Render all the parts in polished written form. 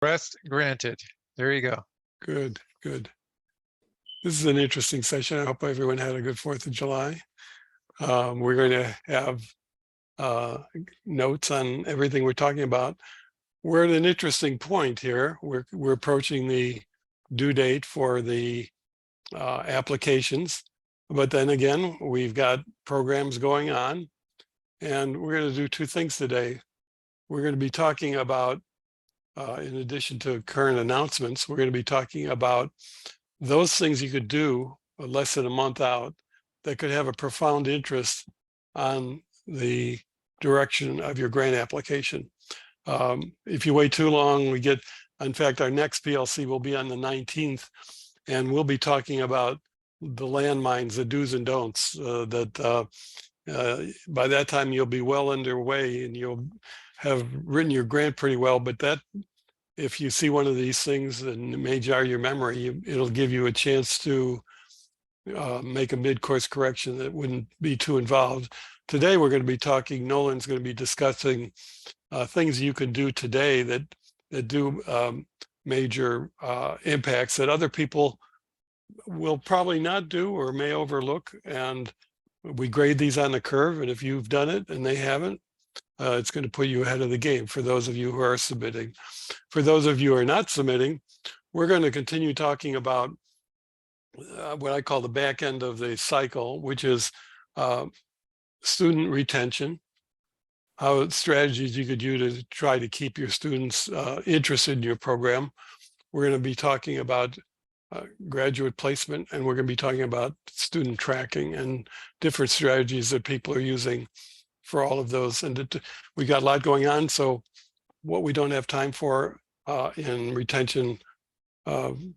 Request granted. There you go. Good, good. This is an interesting session. I hope everyone had a good 4th of July. We're going to have notes on everything we're talking about. We're at an interesting point here. We're approaching the due date for the applications, but then again, we've got programs going on, and we're going to do 2 things today. We're going to be talking about, in addition to current announcements, we're going to be talking about those things you could do less than a month out that could have a profound interest on the direction of your grant application. If you wait too long, in fact, our next PLC will be on the 19th, and we'll be talking about the landmines, the do's and don'ts, by that time you'll be well underway and you'll have written your grant pretty well, but that, if you see one of these things and it may jar your memory, it'll give you a chance to make a mid-course correction that wouldn't be too involved. Today, we're going to be talking, Nolan's going to be discussing things you can do today that do major impacts that other people will probably not do or may overlook. And we grade these on the curve. And if you've done it and they haven't, it's going to put you ahead of the game for those of you who are submitting. For those of you who are not submitting, we're going to continue talking about what I call the back end of the cycle, which is student retention, how strategies you could use to try to keep your students interested in your program. We're going to be talking about graduate placement, and we're going to be talking about student tracking and different strategies that people are using for all of those. And we got a lot going on, so what we don't have time for in retention,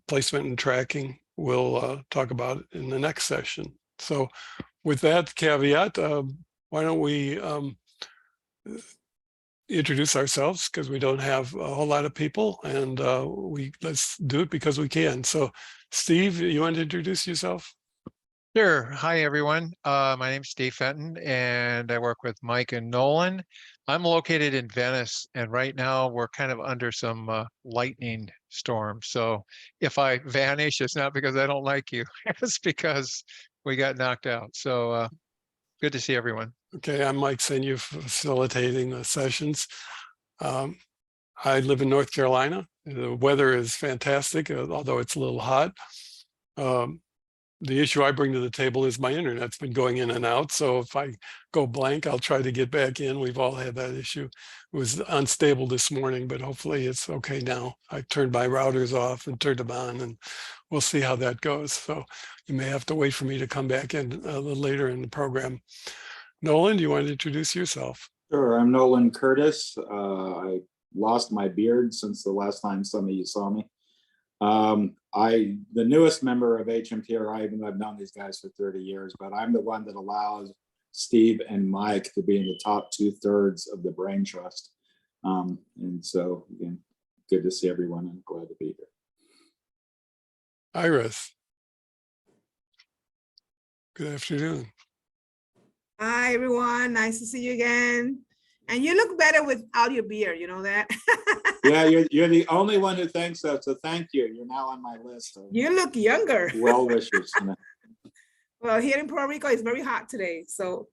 placement and tracking, we'll talk about in the next session. So with that caveat, why don't we introduce ourselves, because we don't have a whole lot of people, and let's do it because we can. So Steve, you want to introduce yourself? Sure. Hi, everyone. My name's Steve Fenton, and I work with Mike and Nolan. I'm located in Venice, and right now we're kind of under some lightning storm. So if I vanish, it's not because I don't like you. It's because we got knocked out. So good to see everyone. Okay, I'm Mike Senu, facilitating the sessions. I live in North Carolina. The weather is fantastic, although it's a little hot. The issue I bring to the table is my internet's been going in and out. So if I go blank, I'll try to get back in. We've all had that issue. It was unstable this morning, but hopefully it's okay now. I turned my routers off and turned them on, and we'll see how that goes. So you may have to wait for me to come back in a little later in the program. Nolan, do you want to introduce yourself? Sure, I'm Nolan Curtis. I lost my beard since the last time some of you saw me. The newest member of HMTRI, even though I've known these guys for 30 years, but I'm the one that allows Steve and Mike to be in the top 2/3 of the Brain Trust. And so, again, good to see everyone and glad to be here. Iris. Good afternoon. Hi, everyone. Nice to see you again. And you look better without your beard, you know that? Yeah, you're the only one who thinks so, so thank you. You're now on my list. You look younger. Well wishers. You know. Well, here in Puerto Rico, it's very hot today. So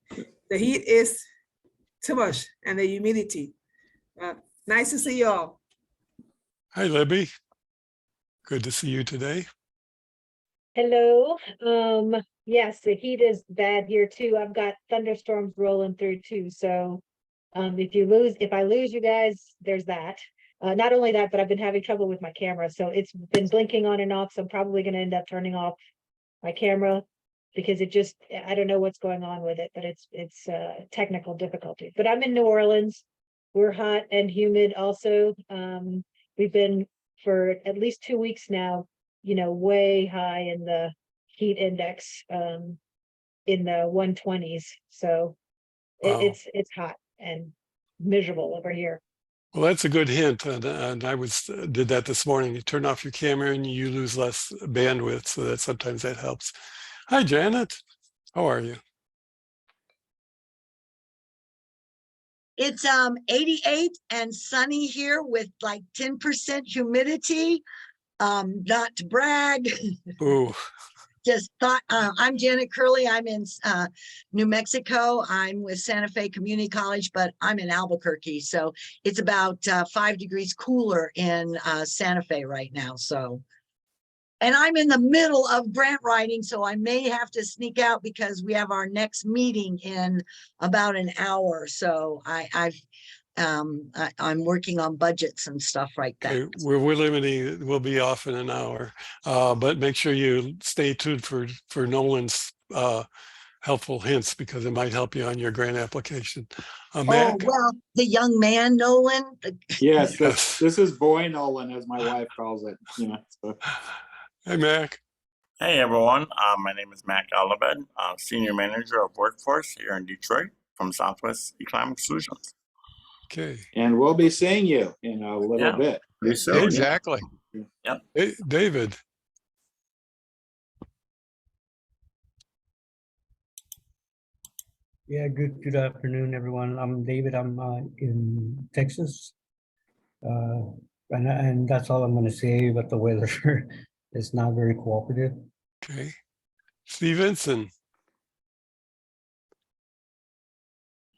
the heat is too much and the humidity. Nice to see you all. Hi, Libby. Good to see you today. Hello. Yes, the heat is bad here too. I've got thunderstorms rolling through too. So if I lose you guys, there's that. Not only that, but I've been having trouble with my camera. So it's been blinking on and off. So I'm probably going to end up turning off my camera because I don't know what's going on with it, but it's technical difficulty. But I'm in New Orleans. We're hot and humid also. We've been for at least 2 weeks now, way high in the heat index, in the 120s. So Wow. It's hot and miserable over here. Well, that's a good hint, and I did that this morning. You turn off your camera and you lose less bandwidth, so that sometimes that helps. Hi, Janet. How are you? It's 88 and sunny here with like 10% humidity. Not to brag. Ooh, Just thought, I'm Janet Curley. I'm in New Mexico. I'm with Santa Fe Community College, but I'm in Albuquerque. So it's about 5 degrees cooler in Santa Fe right now. So, and I'm in the middle of grant writing, so I may have to sneak out because we have our next meeting in about an hour. So I'm working on budgets and stuff like that. okay. We're limiting, we'll be off in an hour, but make sure you stay tuned for Nolan's helpful hints because it might help you on your grant application. Oh, Mac? well, the young man, Nolan. Yes, Yes. this is Boy Nolan, as my wife calls it. You know, so. Hey, Mac. Hey everyone, my name is Mac Alabed, Senior Manager of Workforce here in Detroit from Southwest Economic Solutions. Okay. And we'll be seeing you in a little Yeah. bit. Pretty soon. Exactly. Hey, David. Yeah, good afternoon, everyone. I'm David. I'm in Texas. And that's all I'm going to say about the weather. It's not very cooperative. Okay. Stevenson.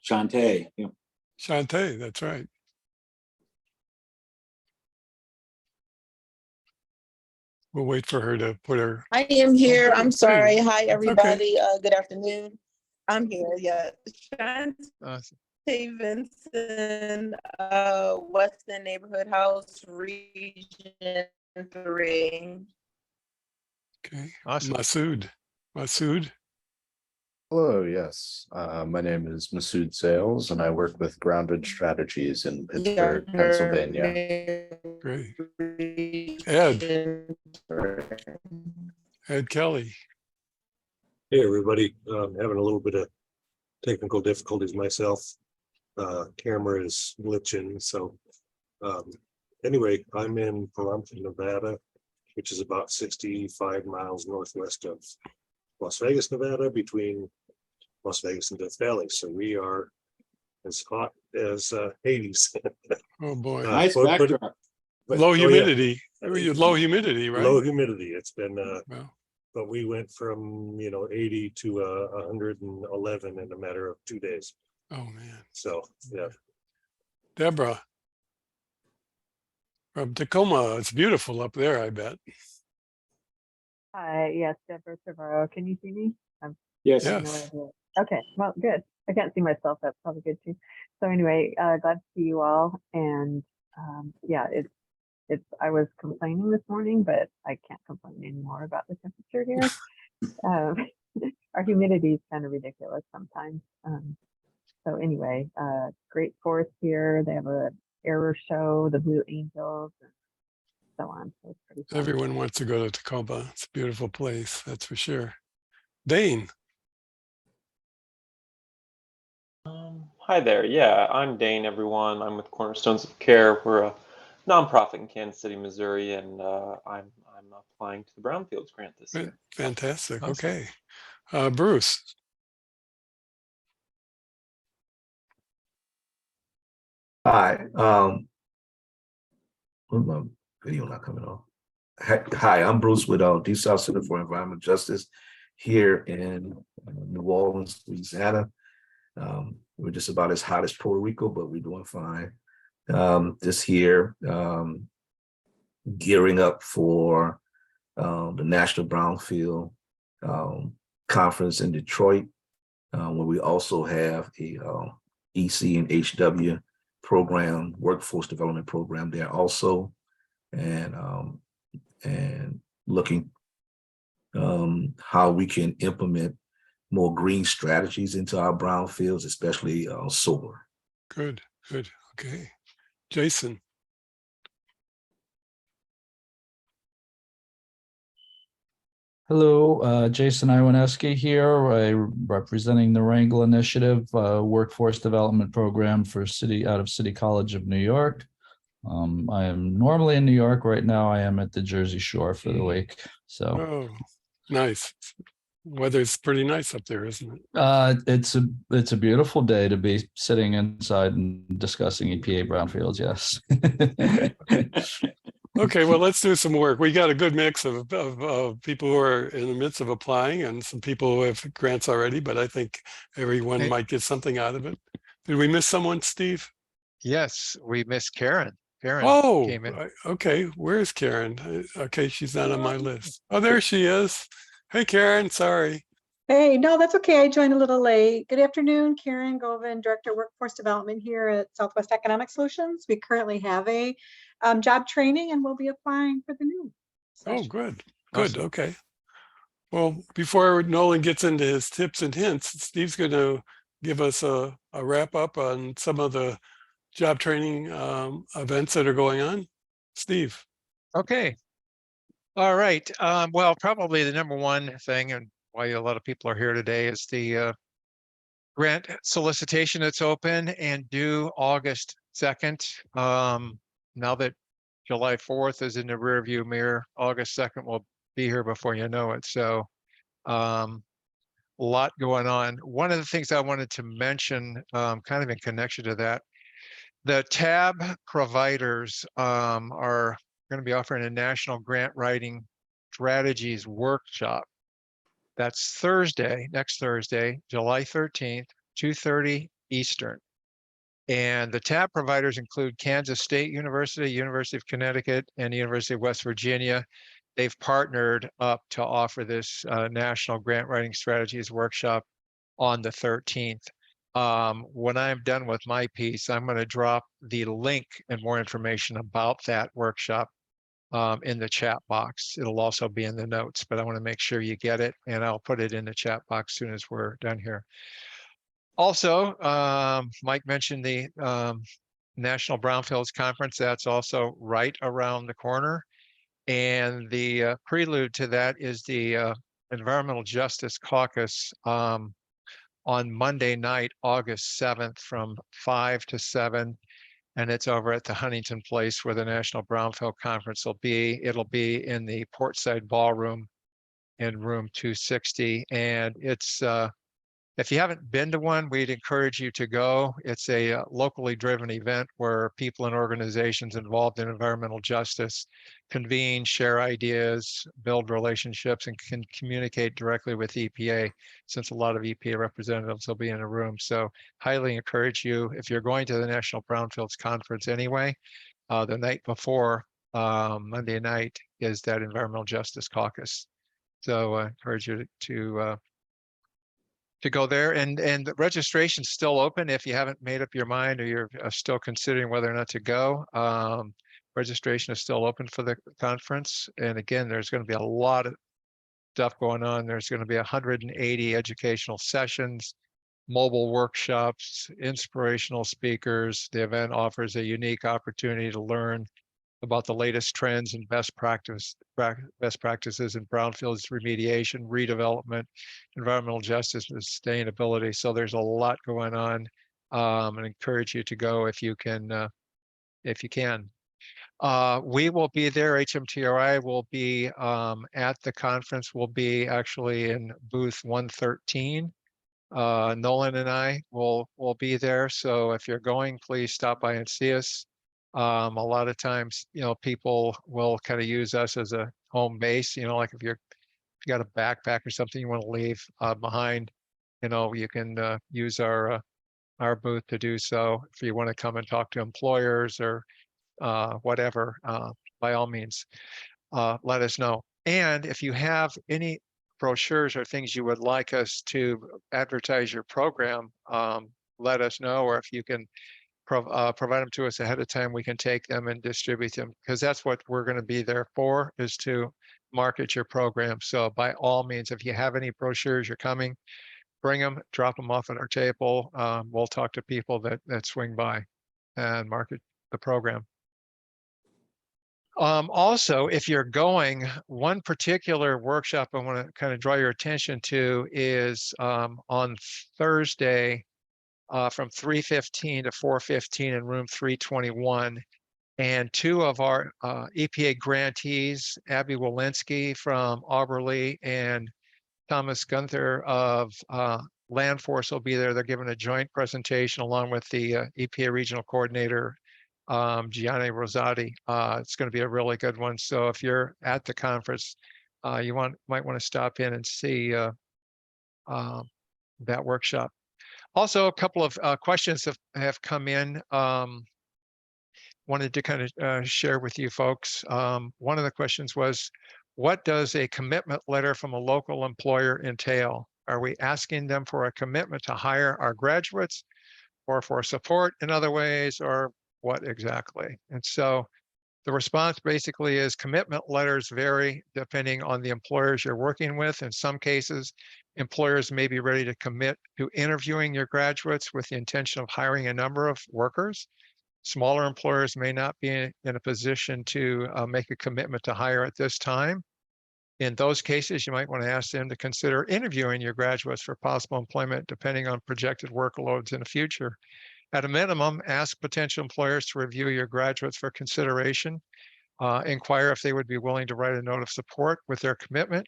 Shantae. Yeah. Shantae, that's right. We'll wait for her to put her. I am here. I'm sorry. Hi, okay. everybody. Good afternoon. I'm here. Yeah. Awesome. Shantae Vincent, Weston Neighborhood House, Region 3. Okay. Awesome. Masood. Hello, yes. My name is Masood Sales, and I work with Grounded Strategies in Pittsburgh, Pennsylvania. Great. Ed Kelly. Hey, everybody. Having a little bit of technical difficulties myself. Camera is glitching. So anyway, I'm in Palenque, Nevada, which is about 65 miles northwest of Las Vegas, Nevada, between Las Vegas and Death Valley. So we are as hot as Hades. Oh boy. Nice but- backdrop. Low oh, yeah. humidity. Low humidity, right? Low humidity. It's been Well, but we went from 80 to 111 in a matter of 2 days. oh man. So yeah. Deborah. From Tacoma. It's beautiful up there, I bet. Hi, yes, Deborah Savaro. Can you see me? Yes. Yeah. No idea. Okay, well, good. I can't see myself. That's probably good too. So anyway, glad to see you all. And yeah, I was complaining this morning, but I can't complain anymore about the temperature here. Our humidity is kind of ridiculous sometimes. So anyway, great forest here. They have a aero show, the Blue Angels, and so on. So it's pretty fun. Everyone wants to go to Tacoma. It's a beautiful place, that's for sure. Dane. Hi there. Yeah, I'm Dane, everyone. I'm with Cornerstones of Care. We're a nonprofit in Kansas City, Missouri, and I'm applying to the Brownfields grant this year. Fantastic. Awesome. Okay. Bruce. Hi. My video not coming on. Hi, I'm Bruce with Deep South Center for Environmental Justice here in New Orleans, Louisiana. We're just about as hot as Puerto Rico, but we're doing fine. This year, gearing up for the National Brownfield Conference in Detroit, where we also have a EC and HW program, workforce development program there also, and looking how we can implement more green strategies into our brownfields, especially solar. Good. Okay. Jason. Hello, Jason Iwaneski here. I'm representing the Wrangle Initiative Workforce Development Program for out of City College of New York. I am normally in New York right now. I am at the Jersey Shore for the week. So Oh, nice. weather's pretty nice up there, isn't it? It's a beautiful day to be sitting inside and discussing EPA brownfields. Yes. Okay, well, let's do some work. We got a good mix of people who are in the midst of applying and some people who have grants already, but I think everyone might get something out of it. Did we miss someone, Steve? Yes, we missed Karen. Karen Oh, came in. okay. Where's Karen? Okay, she's not on my list. Oh, there she is. Hey, Karen, sorry. Hey, no, that's okay. I joined a little late. Good afternoon, Karen Govan, Director of Workforce Development here at Southwest Economic Solutions. We currently have a job training and we'll be applying for the new Oh, session. good. Awesome. Okay. Well, before Nolan gets into his tips and hints, Steve's going to give us a wrap up on some of the job training events that are going on. Steve. Okay. All right. Well, probably the number one thing and why a lot of people are here today is the grant solicitation that's open and due August 2nd. Now that July 4th is in the rearview mirror, August 2nd will be here before you know it. So a lot going on. One of the things I wanted to mention, kind of in connection to that, the tab providers are going to be offering a national grant writing strategies workshop. That's Thursday, next Thursday, July 13th, 2:30 Eastern. And the tab providers include Kansas State University, University of Connecticut, and the University of West Virginia. They've partnered up to offer this National Grant Writing Strategies workshop on the 13th. When I'm done with my piece, I'm going to drop the link and more information about that workshop in the chat box. It'll also be in the notes, but I want to make sure you get it, and I'll put it in the chat box as soon as we're done here. Also, Mike mentioned the National Brownfields Conference. That's also right around the corner. And the prelude to that is the Environmental Justice Caucus on Monday night, August 7th from 5 to 7. And it's over at the Huntington Place where the National Brownfield Conference will be. It'll be in the Portside Ballroom in room 260. And it's, if you haven't been to one, we'd encourage you to go. It's a locally driven event where people and organizations involved in environmental justice convene, share ideas, build relationships, and can communicate directly with EPA, since a lot of EPA representatives will be in a room. So highly encourage you, if you're going to the National Brownfields Conference anyway, the night before, Monday night, is that Environmental Justice Caucus. So I encourage you to go there, and the registration's still open if you haven't made up your mind or you're still considering whether or not to go. Registration is still open for the conference. And again, there's going to be a lot of stuff going on. There's going to be 180 educational sessions, mobile workshops, inspirational speakers. The event offers a unique opportunity to learn about the latest trends and best practices in brownfields remediation, redevelopment, environmental justice, and sustainability. So there's a lot going on, and encourage you to go if you can. We will be there. HMTRI will be at the conference. We'll be actually in booth 113. Nolan and I will be there. So if you're going, please stop by and see us. A lot of times, people will kind of use us as a home base, like if you got a backpack or something you want to leave behind, you can use our booth to do so. If you want to come and talk to employers or whatever, by all means, let us know. And if you have any brochures or things you would like us to advertise your program, let us know, or if you can provide them to us ahead of time, we can take them and distribute them, because that's what we're going to be there for, is to market your program. So by all means, if you have any brochures, you're coming, bring them, drop them off at our table. We'll talk to people that swing by and market the program. Also, if you're going, one particular workshop I want to kind of draw your attention to is on Thursday, from 3:15 to 4:15 in room 321. And two of our EPA grantees, Abby Walensky from Auberly and Thomas Gunther of Land Force will be there. They're giving a joint presentation along with the EPA Regional Coordinator, Gianni Rosati. It's going to be a really good one. So if you're at the conference, you might want to stop in and see that workshop. Also, a couple of questions have come in. Wanted to kind of share with you folks. One of the questions was, what does a commitment letter from a local employer entail? Are we asking them for a commitment to hire our graduates or for support in other ways, or what exactly? And so the response basically is commitment letters vary depending on the employers you're working with. In some cases, employers may be ready to commit to interviewing your graduates with the intention of hiring a number of workers. Smaller employers may not be in a position to make a commitment to hire at this time. In those cases, you might want to ask them to consider interviewing your graduates for possible employment depending on projected workloads in the future. At a minimum, ask potential employers to review your graduates for consideration. Inquire if they would be willing to write a note of support with their commitment.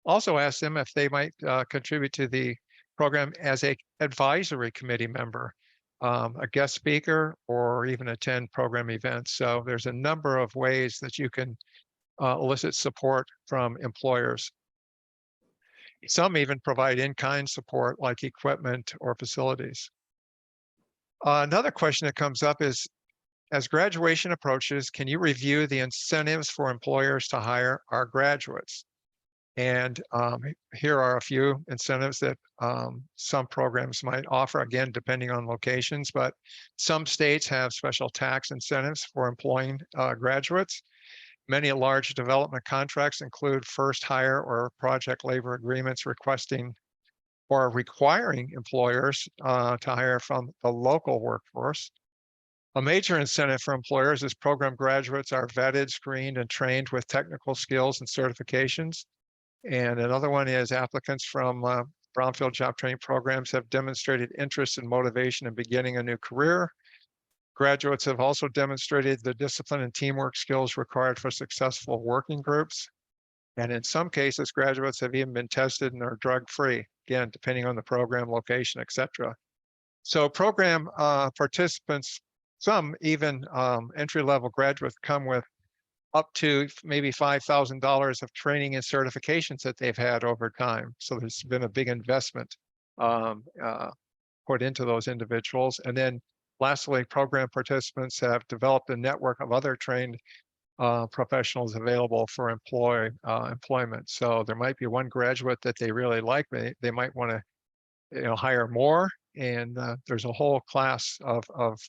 Also ask them if they might contribute to the program as an advisory committee member, a guest speaker, or even attend program events. So there's a number of ways that you can elicit support from employers. Some even provide in-kind support like equipment or facilities. Another question that comes up is, as graduation approaches, can you review the incentives for employers to hire our graduates? And here are a few incentives that some programs might offer, again, depending on locations, but some states have special tax incentives for employing graduates. Many large development contracts include first hire or project labor agreements requesting or requiring employers to hire from the local workforce. A major incentive for employers is program graduates are vetted, screened, and trained with technical skills and certifications. And another one is applicants from brownfield job training programs have demonstrated interest and motivation in beginning a new career. Graduates have also demonstrated the discipline and teamwork skills required for successful working groups. And in some cases, graduates have even been tested and are drug-free, again, depending on the program, location, et cetera. So program participants, some even entry-level graduates come with up to maybe $5,000 of training and certifications that they've had over time. So there's been a big investment put into those individuals. And then lastly, program participants have developed a network of other trained professionals available for employment. So there might be one graduate that they really like. They might want to hire more, and there's a whole class of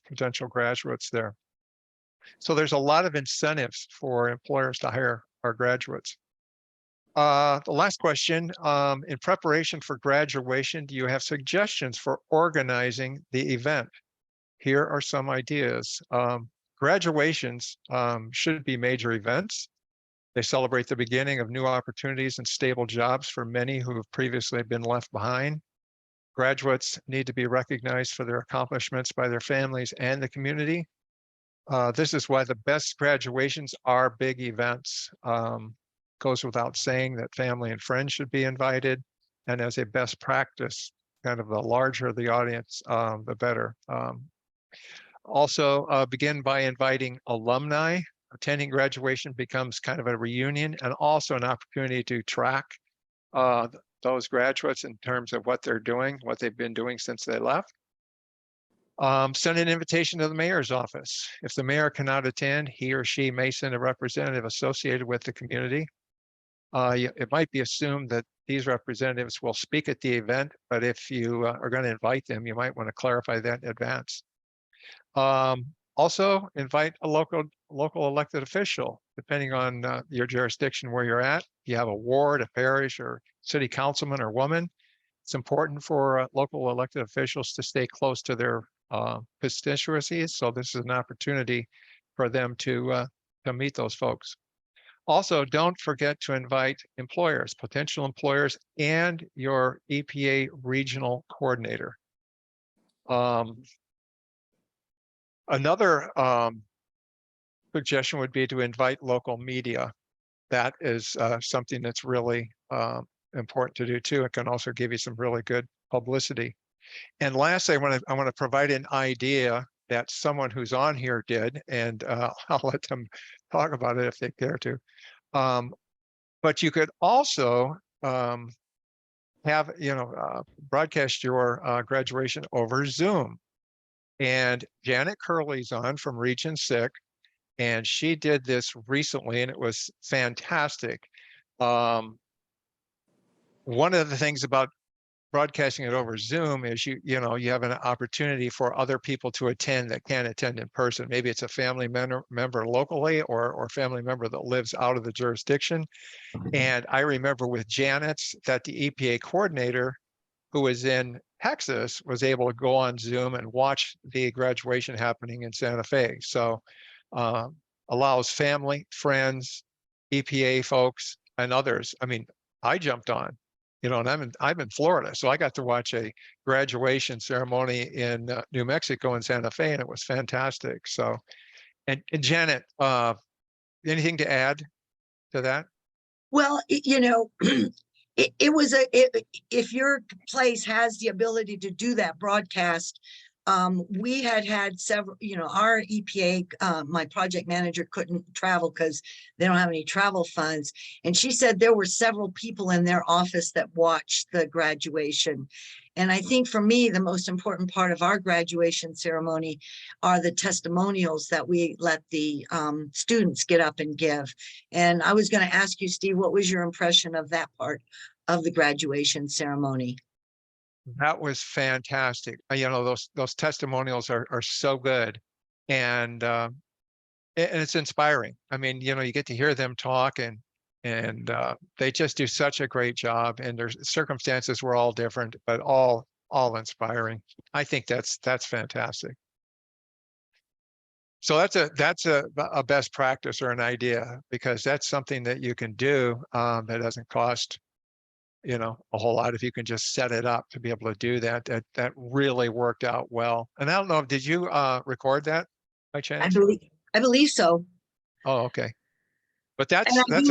potential graduates there. So there's a lot of incentives for employers to hire our graduates. The last question, in preparation for graduation, do you have suggestions for organizing the event? Here are some ideas. Graduations should be major events. They celebrate the beginning of new opportunities and stable jobs for many who have previously been left behind. Graduates need to be recognized for their accomplishments by their families and the community. This is why the best graduations are big events. Goes without saying that family and friends should be invited. And as a best practice, kind of the larger the audience, the better. Also, begin by inviting alumni. Attending graduation becomes kind of a reunion and also an opportunity to track those graduates in terms of what they're doing, what they've been doing since they left. Send an invitation to the mayor's office. If the mayor cannot attend, he or she may send a representative associated with the community. It might be assumed that these representatives will speak at the event, but if you are going to invite them, you might want to clarify that in advance. Also, invite a local elected official, depending on your jurisdiction where you're at. If you have a ward, a parish, or city councilman or woman, it's important for local elected officials to stay close to their constituencies. So this is an opportunity for them to meet those folks. Also, don't forget to invite employers, potential employers, and your EPA regional coordinator. Another suggestion would be to invite local media. That is something that's really important to do too. It can also give you some really good publicity. And last, I want to provide an idea that someone who's on here did, and I'll let them talk about it if they care to. But you could also have, broadcast your graduation over Zoom. And Janet Curley's on from Region 6, and she did this recently, and it was fantastic. One of the things about broadcasting it over Zoom is you have an opportunity for other people to attend that can't attend in person. Maybe it's a family member locally or family member that lives out of the jurisdiction. And I remember with Janet's that the EPA coordinator who was in Texas was able to go on Zoom and watch the graduation happening in Santa Fe. So allows family, friends, EPA folks, and others. I mean, I jumped on, and I'm in Florida, so I got to watch a graduation ceremony in New Mexico in Santa Fe, and it was fantastic. So, and Janet, anything to add to that? Well, if your place has the ability to do that broadcast, we had several, our EPA, my project manager couldn't travel because they don't have any travel funds. And she said there were several people in their office that watched the graduation. And I think for me, the most important part of our graduation ceremony are the testimonials that we let the students get up and give. And I was going to ask you, Steve, what was your impression of that part of the graduation ceremony? That was fantastic. Those testimonials are so good, and it's inspiring. I mean, you get to hear them talk, and they just do such a great job. And their circumstances were all different, but all inspiring. I think that's fantastic. So that's a best practice or an idea, because that's something that you can do that doesn't cost a whole lot if you can just set it up to be able to do that. That really worked out well. And I don't know, did you record that by chance? I believe so. Oh, okay. But that's I really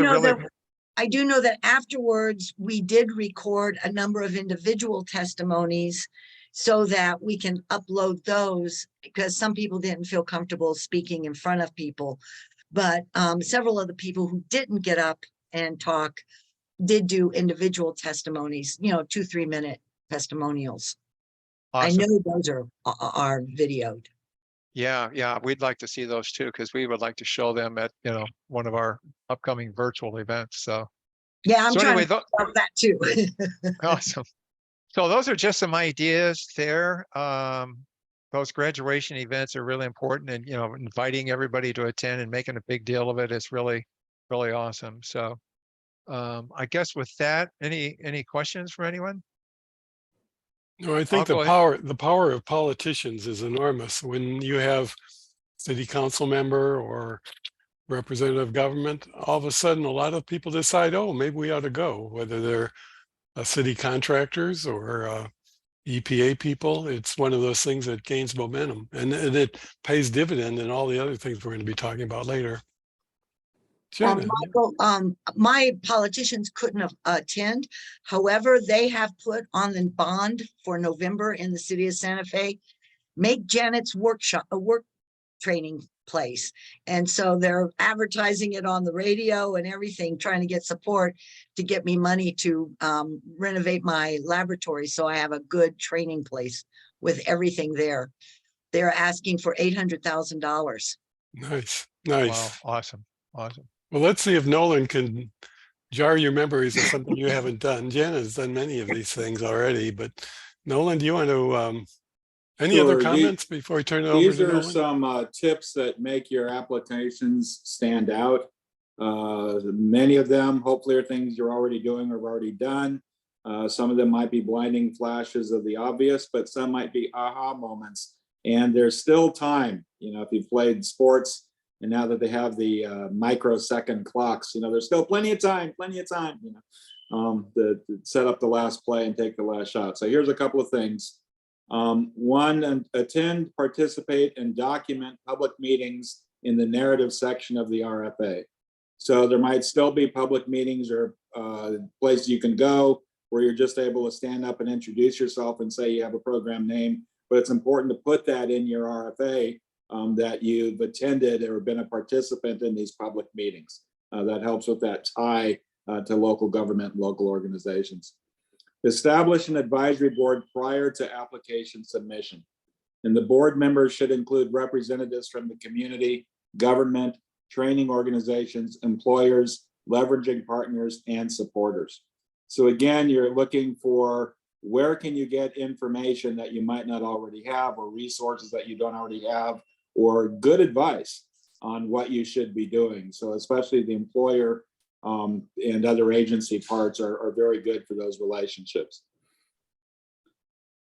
do know that afterwards we did record a number of individual testimonies so that we can upload those, because some people didn't feel comfortable speaking in front of people. But several of the people who didn't get up and talk did do individual testimonies, 2-3 minute testimonials. awesome. I know those are videoed. Yeah, we'd like to see those too, because we would like to show them at one of our upcoming virtual events. So yeah, I'm trying anyway, to about that too. Awesome. So those are just some ideas there. Those graduation events are really important, and inviting everybody to attend and making a big deal of it is really, really awesome. So I guess with that, any questions from anyone? No, I think the power of politicians is enormous. When you have city council member or representative government, all of a sudden a lot of people decide, oh, maybe we ought to go, whether they're city contractors or EPA people. It's one of those things that gains momentum, and it pays dividend in all the other things we're going to be talking about later. Michael, my politicians couldn't attend. However, they have put on the bond for November in the city of Santa Fe, make Janet's workshop a work training place. And so they're advertising it on the radio and everything, trying to get support to get me money to renovate my laboratory. So I have a good training place with everything there. They're asking for $800,000. Nice. Wow, awesome. Well, let's see if Nolan can jar your memories of something you haven't done. Jen has done many of these things already, but Nolan, do you want to, any other comments before we turn it over to Nolan? These are some tips that make your applications stand out. Many of them hopefully are things you're already doing or have already done. Some of them might be blinding flashes of the obvious, but some might be aha moments. And there's still time, if you've played sports, and now that they have the microsecond clocks, there's still plenty of time, to set up the last play and take the last shot. So here's a couple of things. One, attend, participate, and document public meetings in the narrative section of the RFA. So there might still be public meetings or places you can go where you're just able to stand up and introduce yourself and say you have a program name, but it's important to put that in your RFA that you've attended or been a participant in these public meetings. That helps with that tie to local government and local organizations. Establish an advisory board prior to application submission. And the board members should include representatives from the community, government, training organizations, employers, leveraging partners, and supporters. So again, you're looking for where can you get information that you might not already have, or resources that you don't already have, or good advice on what you should be doing. So especially the employer and other agency parts are very good for those relationships.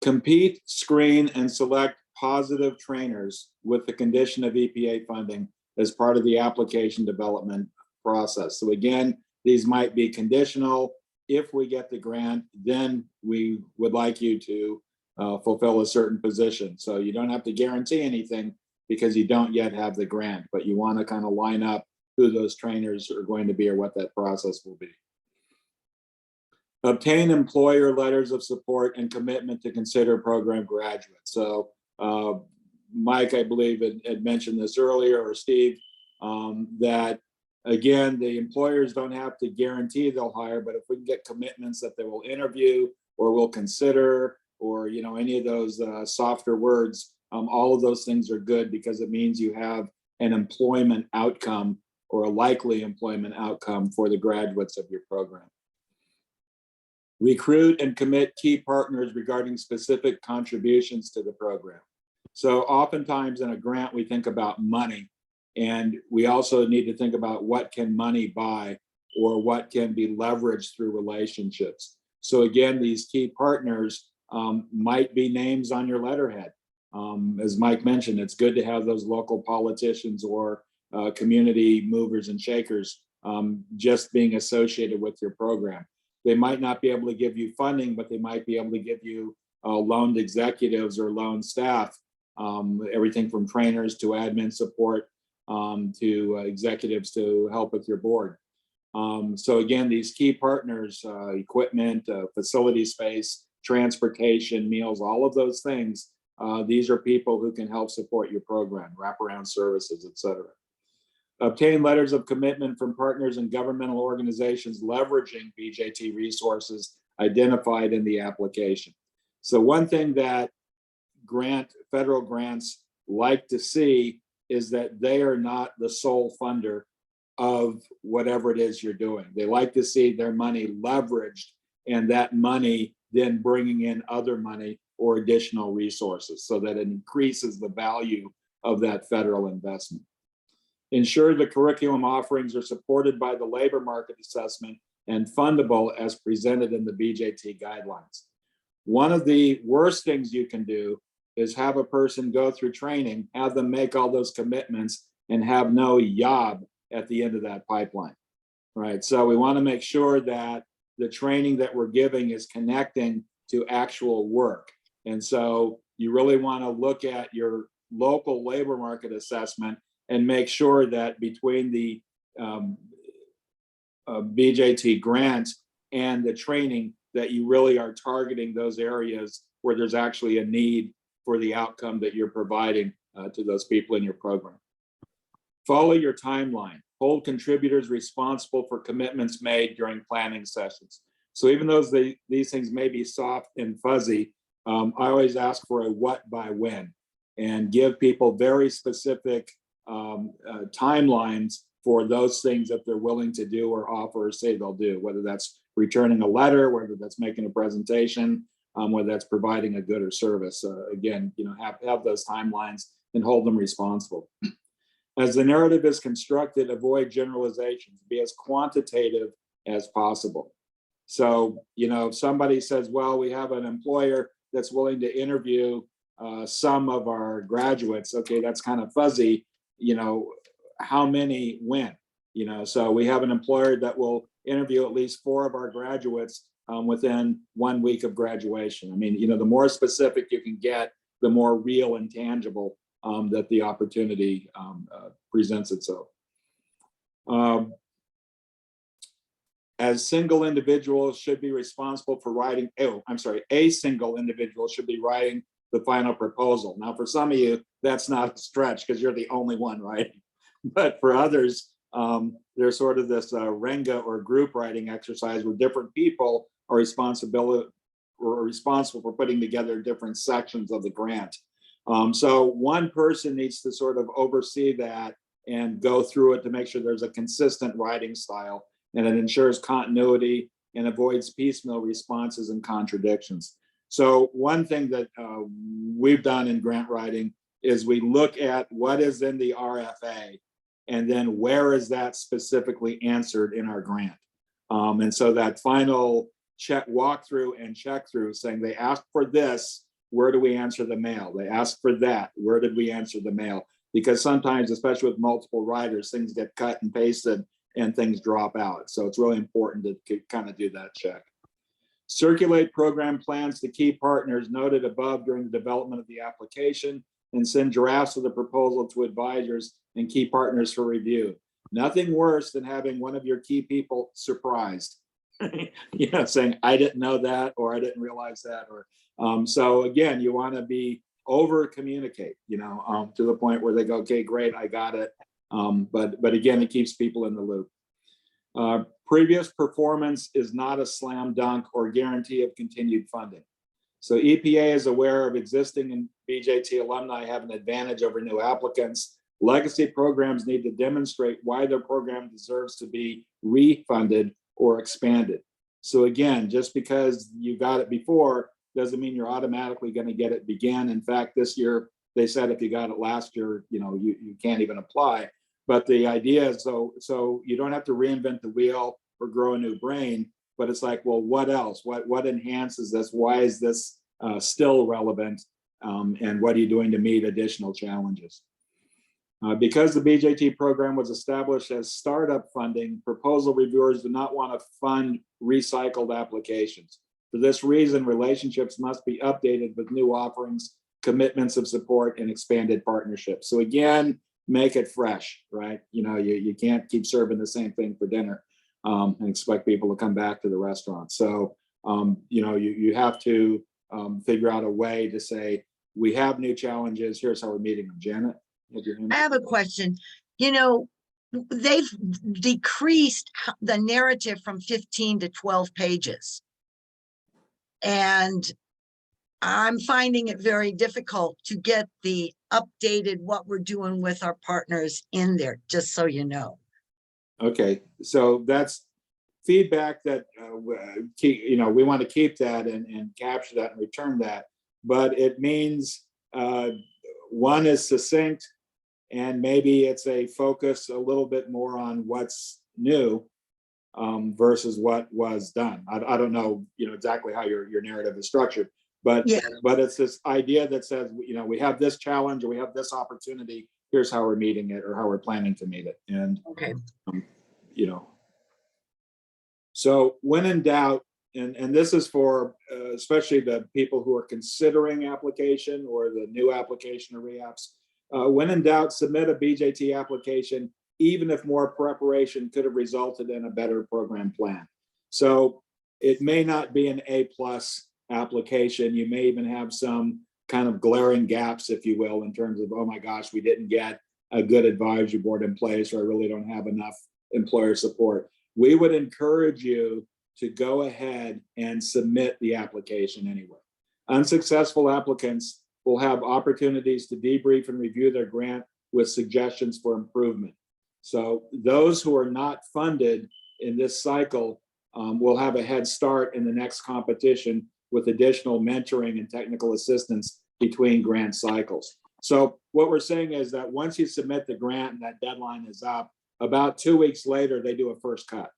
Compete, screen, and select positive trainers with the condition of EPA funding as part of the application development process. So again, these might be conditional. If we get the grant, then we would like you to fulfill a certain position. So you don't have to guarantee anything because you don't yet have the grant, but you want to kind of line up who those trainers are going to be or what that process will be. Obtain employer letters of support and commitment to consider program graduates. So Mike, I believe, had mentioned this earlier, or Steve, that again, the employers don't have to guarantee they'll hire, but if we can get commitments that they will interview or will consider, or any of those softer words, all of those things are good because it means you have an employment outcome or a likely employment outcome for the graduates of your program. Recruit and commit key partners regarding specific contributions to the program. So oftentimes in a grant, we think about money, and we also need to think about what can money buy or what can be leveraged through relationships. So again, these key partners might be names on your letterhead. As Mike mentioned, it's good to have those local politicians or community movers and shakers just being associated with your program. They might not be able to give you funding, but they might be able to give you loaned executives or loan staff, everything from trainers to admin support to executives to help with your board. So again, these key partners, equipment, facility space, transportation, meals, all of those things, these are people who can help support your program, wraparound services, et cetera. Obtain letters of commitment from partners and governmental organizations leveraging BJT resources identified in the application. So one thing that federal grants like to see is that they are not the sole funder of whatever it is you're doing. They like to see their money leveraged and that money then bringing in other money or additional resources so that it increases the value of that federal investment. Ensure the curriculum offerings are supported by the labor market assessment and fundable as presented in the BJT guidelines. One of the worst things you can do is have a person go through training, have them make all those commitments, and have no job at the end of that pipeline, right? So we want to make sure that the training that we're giving is connecting to actual work. And so you really want to look at your local labor market assessment and make sure that between the BJT grants and the training that you really are targeting those areas where there's actually a need for the outcome that you're providing to those people in your program. Follow your timeline. Hold contributors responsible for commitments made during planning sessions. So even though these things may be soft and fuzzy, I always ask for a what by when and give people very specific timelines for those things that they're willing to do or offer or say they'll do, whether that's returning a letter, whether that's making a presentation, whether that's providing a good or service. Again, have those timelines and hold them responsible. As the narrative is constructed, avoid generalizations, be as quantitative as possible. So, if somebody says, well, we have an employer that's willing to interview some of our graduates, okay, that's kind of fuzzy, how many when? So we have an employer that will interview at least 4 of our graduates within 1 week of graduation. I mean, the more specific you can get, the more real and tangible that the opportunity presents itself. as single individuals should be responsible for writing, a single individual should be writing the final proposal. Now, for some of you, that's not a stretch because you're the only one writing. But for others, there's sort of this Renga or group writing exercise where different people are responsible for putting together different sections of the grant. So one person needs to sort of oversee that and go through it to make sure there's a consistent writing style, and it ensures continuity and avoids piecemeal responses and contradictions. So one thing that we've done in grant writing is we look at what is in the RFA and then where is that specifically answered in our grant. And so that final walkthrough and check through saying they asked for this, where do we answer the mail? They asked for that, where did we answer the mail? Because sometimes, especially with multiple writers, things get cut and pasted and things drop out. So it's really important to kind of do that check. Circulate program plans to key partners noted above during the development of the application, and send drafts of the proposal to advisors and key partners for review. Nothing worse than having one of your key people surprised. Saying, I didn't know that, or I didn't realize that, or so again, you want to be over communicate, to the point where they go, okay, great, I got it. But again, it keeps people in the loop. Previous performance is not a slam dunk or guarantee of continued funding. So EPA is aware of existing and BJT alumni have an advantage over new applicants. Legacy programs need to demonstrate why their program deserves to be refunded or expanded. So again, just because you got it before doesn't mean you're automatically going to get it again. In fact, this year, they said if you got it last year, you can't even apply. But the idea is so you don't have to reinvent the wheel or grow a new brain, but it's like, well, what else? What enhances this? Why is this still relevant? And what are you doing to meet additional challenges? Because the BJT program was established as startup funding, proposal reviewers do not want to fund recycled applications. For this reason, relationships must be updated with new offerings, commitments of support, and expanded partnerships. So again, make it fresh, right? You can't keep serving the same thing for dinner and expect people to come back to the restaurant. So, you have to figure out a way to say, we have new challenges, here's how we're meeting them. Janet? I have a question. They've decreased the narrative from 15 to 12 pages. And I'm finding it very difficult to get the updated what we're doing with our partners in there, just so you know. Okay, so that's feedback that we want to keep that and capture that and return that. But it means one is succinct, and maybe it's a focus a little bit more on what's new versus what was done. I don't know, exactly how your narrative is structured, but yeah. But it's this idea that says, we have this challenge or we have this opportunity. Here's how we're meeting it or how we're planning to meet it. And okay, so when in doubt, and this is for especially the people who are considering application or the new application or re-apps. When in doubt, submit a BJT application, even if more preparation could have resulted in a better program plan. So it may not be an A+ application. You may even have some kind of glaring gaps, if you will, in terms of, oh my gosh, we didn't get a good advisory board in place, or I really don't have enough employer support. We would encourage you to go ahead and submit the application anyway. Unsuccessful applicants will have opportunities to debrief and review their grant with suggestions for improvement. So those who are not funded in this cycle will have a head start in the next competition with additional mentoring and technical assistance between grant cycles. So what we're saying is that once you submit the grant and that deadline is up, about 2 weeks later, they do a first cut.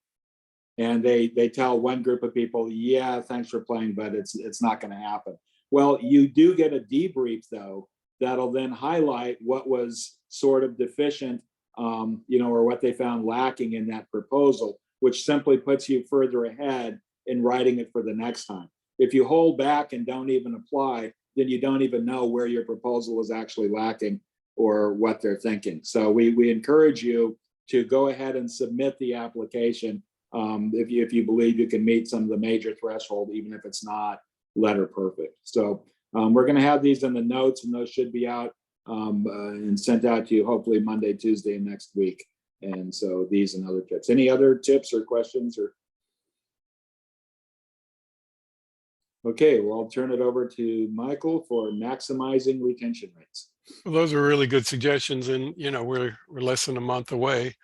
And they tell one group of people, yeah, thanks for playing, but it's not going to happen. Well, you do get a debrief, though, that'll then highlight what was sort of deficient, or what they found lacking in that proposal, which simply puts you further ahead in writing it for the next time. If you hold back and don't even apply, then you don't even know where your proposal is actually lacking or what they're thinking. So we encourage you to go ahead and submit the application if you believe you can meet some of the major threshold, even if it's not letter perfect. So we're going to have these in the notes, and those should be out and sent out to you hopefully Monday, Tuesday next week. And so these and other tips. Any other tips or questions? Or okay, well, I'll turn it over to Michael for maximizing retention rates. Well, those are really good suggestions, and you know we're less than a month away,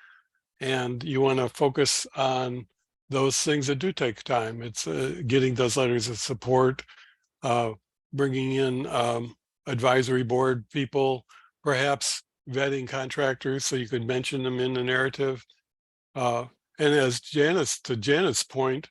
and you want to focus on those things that do take time. It's getting those letters of support, bringing in advisory board people, perhaps vetting contractors so you could mention them in the narrative. And as Janet's point,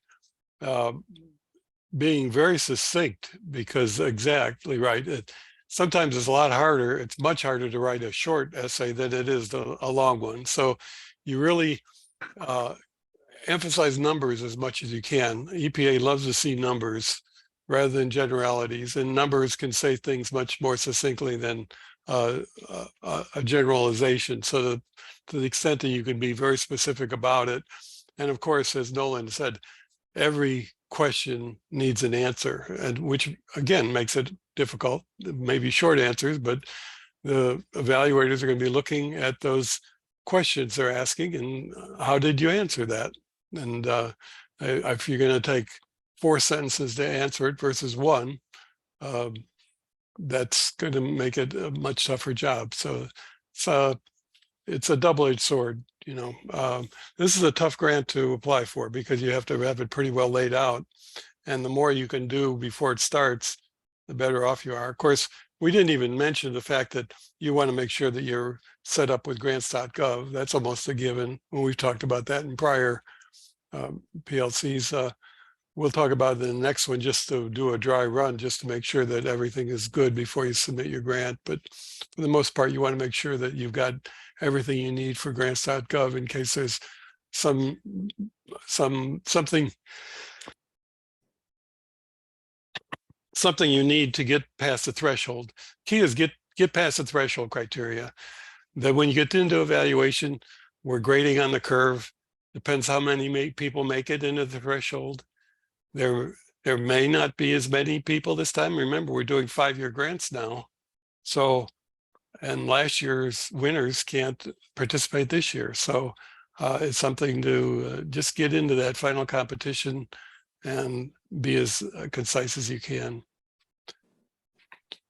being very succinct, because exactly right. Sometimes it's a lot harder. It's much harder to write a short essay than it is a long one. So you really emphasize numbers as much as you can. EPA loves to see numbers rather than generalities, and numbers can say things much more succinctly than a generalization. So to the extent that you can be very specific about it. And of course, as Nolan said, every question needs an answer, and which again makes it difficult. Maybe short answers, but the evaluators are going to be looking at those questions they're asking and how did you answer that? And if you're going to take 4 sentences to answer it versus 1, that's going to make it a much tougher job. So it's a double-edged sword. You know, this is a tough grant to apply for because you have to have it pretty well laid out. And the more you can do before it starts, the better off you are. Of course, we didn't even mention the fact that you want to make sure that you're set up with grants.gov. That's almost a given. When we've talked about that in prior PLCs. We'll talk about it in the next one, just to do a dry run, just to make sure that everything is good before you submit your grant. But for the most part, you want to make sure that you've got everything you need for grants.gov in case there's something you need to get past the threshold. Key is get past the threshold criteria. That when you get into evaluation, we're grading on the curve. Depends how many people make it into the threshold. There may not be as many people this time. Remember, we're doing 5-year grants now. So, and last year's winners can't participate this year. So it's something to just get into that final competition and be as concise as you can.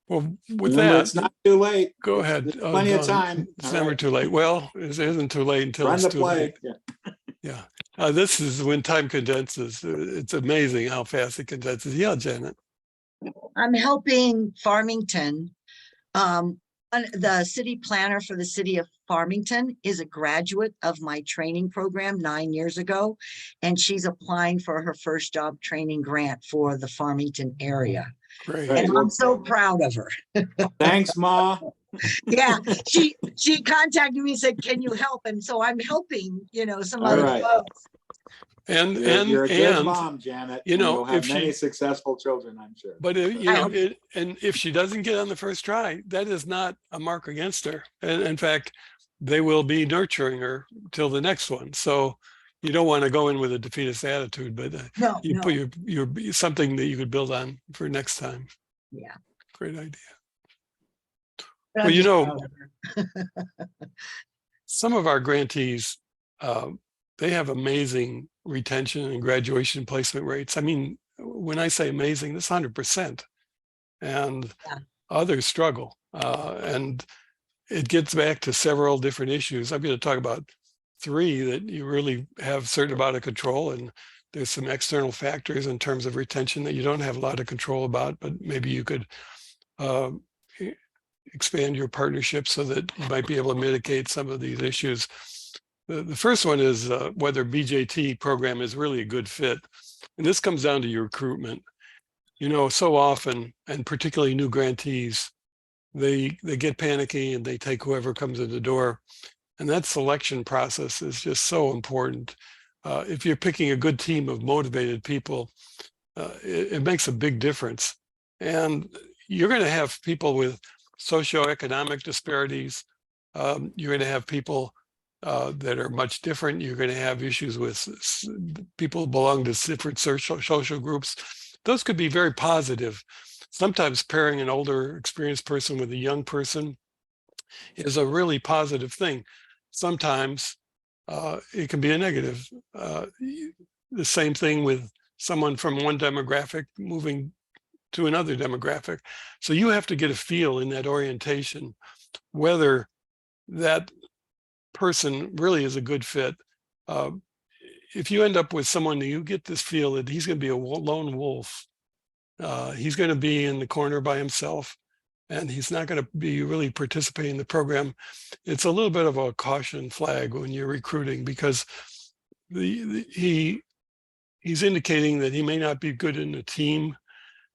Well, with Remember, that, it's not too late. Go ahead. There's plenty of time. It's All never right. too late. Well, it isn't too late until Run it's the too play. late. Yeah. Yeah. This is when time condenses. It's amazing how fast it condenses. Yeah, Janet. I'm helping Farmington. The city planner for the city of Farmington is a graduate of my training program 9 years ago, and she's applying for her first job training grant for the Farmington area. Great. And I'm so proud of her. Thanks, Ma. Yeah, she contacted me and said, "Can you help?" And so I'm helping, some All other right. folks. And You're a good mom, Janet. You know, you'll have if many successful children, I'm sure. But and if she doesn't get on the first try, that is not a mark against her. And in fact, they will be nurturing her till the next one. So you don't want to go in with a defeatist attitude, but you put your something that you could build on for next time. Yeah. Great idea. But Well, I'm you just know, proud of her. some of our grantees, they have amazing retention and graduation placement rates. I mean, when I say amazing, that's 100%. And others struggle. And it gets back to several different issues. I'm going to talk about 3 that you really have certain amount of control, and there's some external factors in terms of retention that you don't have a lot of control about, but maybe you could expand your partnership so that you might be able to mitigate some of these issues. The first one is whether BJT program is really a good fit. And this comes down to your recruitment. You know, so often, and particularly new grantees, they get panicky and they take whoever comes in the door. And that selection process is just so important. If you're picking a good team of motivated people, it makes a big difference. And you're going to have people with socioeconomic disparities. You're going to have people that are much different. You're going to have issues with people who belong to different social groups. Those could be very positive. Sometimes pairing an older experienced person with a young person is a really positive thing. Sometimes it can be a negative. The same thing with someone from one demographic moving to another demographic. So you have to get a feel in that orientation whether that person really is a good fit. If you end up with someone that you get this feel that he's going to be a lone wolf, he's going to be in the corner by himself, and he's not going to be really participating in the program, it's a little bit of a caution flag when you're recruiting, because he's indicating that he may not be good in a team,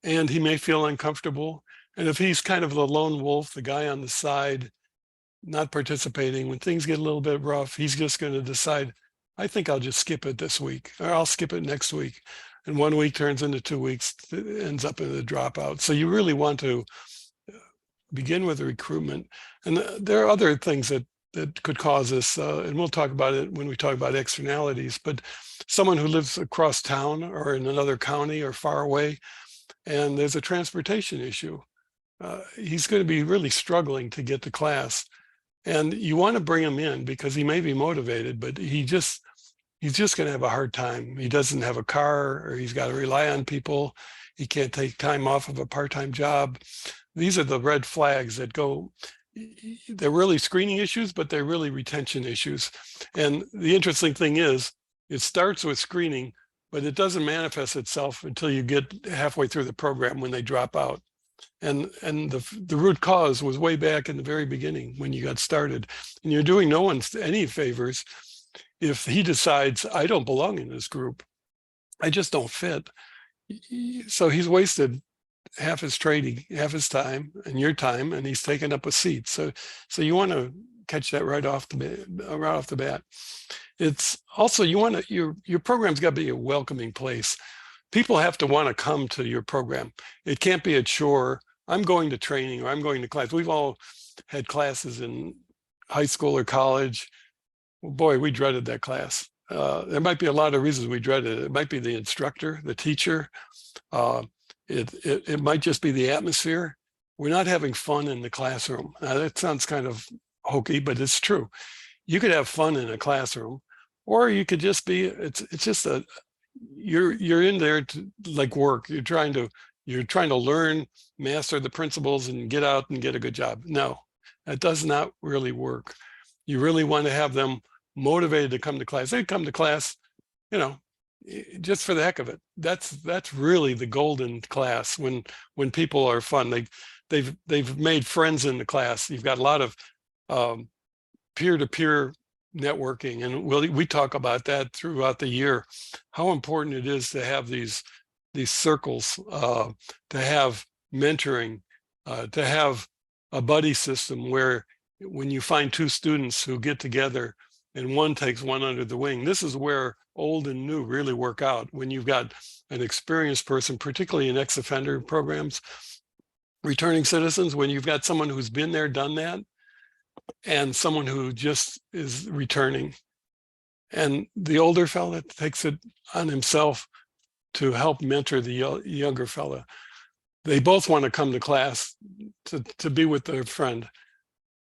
and he may feel uncomfortable. And if he's kind of the lone wolf, the guy on the side, not participating, when things get a little bit rough, he's just going to decide, I think I'll just skip it this week, or I'll skip it next week. And 1 week turns into 2 weeks, it ends up in a dropout. So you really want to begin with the recruitment. And there are other things that could cause this, and we'll talk about it when we talk about externalities, but someone who lives across town or in another county or far away, and there's a transportation issue, he's going to be really struggling to get to class. And you want to bring him in because he may be motivated, but he's just going to have a hard time. He doesn't have a car, or he's got to rely on people. He can't take time off of a part-time job. These are the red flags that go, they're really screening issues, but they're really retention issues. And the interesting thing is, it starts with screening, but it doesn't manifest itself until you get halfway through the program when they drop out. And the root cause was way back in the very beginning when you got started. And you're doing no one any favors if he decides, I don't belong in this group, I just don't fit. So he's wasted half his training, half his time, and your time, and he's taken up a seat. So you want to catch that right off the bat. It's also, you want to, your program's got to be a welcoming place. People have to want to come to your program. It can't be a chore. I'm going to training, or I'm going to class. We've all had classes in high school or college. Well, boy, we dreaded that class. There might be a lot of reasons we dreaded it. It might be the instructor, the teacher. It might just be the atmosphere. We're not having fun in the classroom. Now, that sounds kind of hokey, but it's true. You could have fun in a classroom, or you could just be, it's just a, you're in there to like work. You're trying to learn, master the principles, and get out and get a good job. No, that does not really work. You really want to have them motivated to come to class. They come to class, you know, just for the heck of it. That's really the golden class, when people are fun. They've made friends in the class. You've got a lot of peer-to-peer networking, and we talk about that throughout the year, how important it is to have these circles, to have mentoring, to have a buddy system where when you find two students who get together and one takes one under the wing, this is where old and new really work out. When you've got an experienced person, particularly in ex-offender programs, returning citizens, when you've got someone who's been there, done that, and someone who just is returning. And the older fella takes it on himself to help mentor the younger fella. They both want to come to class to be with their friend.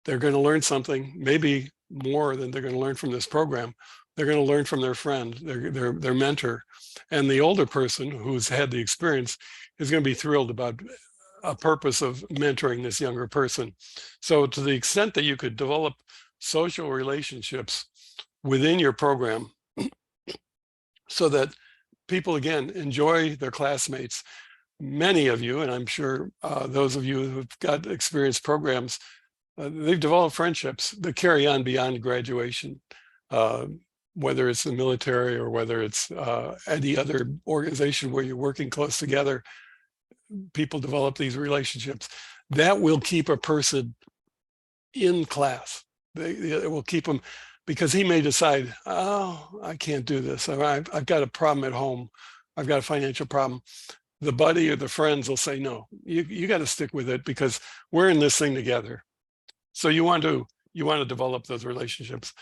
They're going to learn something, maybe more than they're going to learn from this program. They're going to learn from their friend, their mentor. And the older person who's had the experience is going to be thrilled about a purpose of mentoring this younger person. So to the extent that you could develop social relationships within your program so that people, again, enjoy their classmates. Many of you, and I'm sure those of you who've got experienced programs, they've developed friendships that carry on beyond graduation, whether it's the military or whether it's any other organization where you're working close together. People develop these relationships that will keep a person in class. It will keep them, because he may decide, oh, I can't do this. I've got a problem at home. I've got a financial problem. The buddy or the friends will say, no, you got to stick with it because we're in this thing together. So you want to develop those relationships.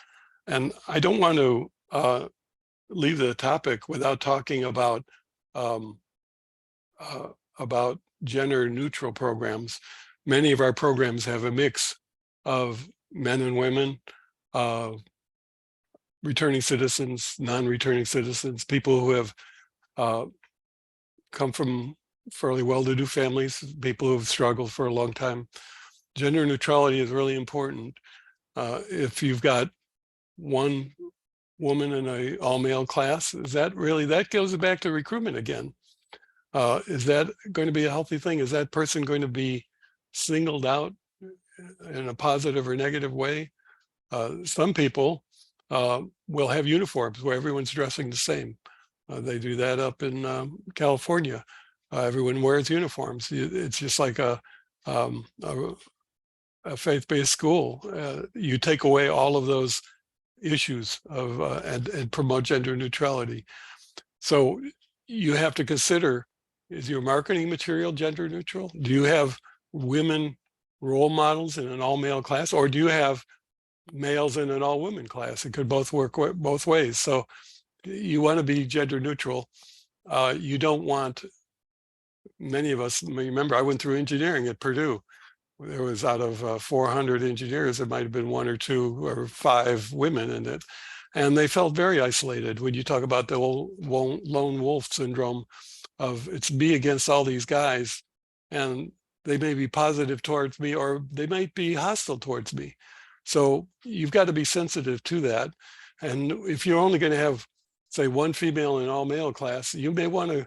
And I don't want to leave the topic without talking about gender neutral programs. Many of our programs have a mix of men and women, returning citizens, non-returning citizens, people who have come from fairly well-to-do families, people who have struggled for a long time. Gender neutrality is really important. If you've got one woman in a all-male class, is that really, that goes back to recruitment again. Is that going to be a healthy thing? Is that person going to be singled out in a positive or negative way? Some people will have uniforms where everyone's dressing the same. They do that up in California. Everyone wears uniforms. It's just like a faith-based school. You take away all of those issues of and promote gender neutrality. So you have to consider, is your marketing material gender neutral? Do you have women role models in an all-male class, or do you have males in an all-women class? It could both work both ways. So you want to be gender neutral. You don't want, many of us, remember I went through engineering at Purdue. There was out of 400 engineers, there might have been 1 or 2 or 5 women in it. And they felt very isolated when you talk about the old lone wolf syndrome of it's me against all these guys. And they may be positive towards me or they might be hostile towards me. So you've got to be sensitive to that. And if you're only going to have, say, 1 female in an all-male class, you may want to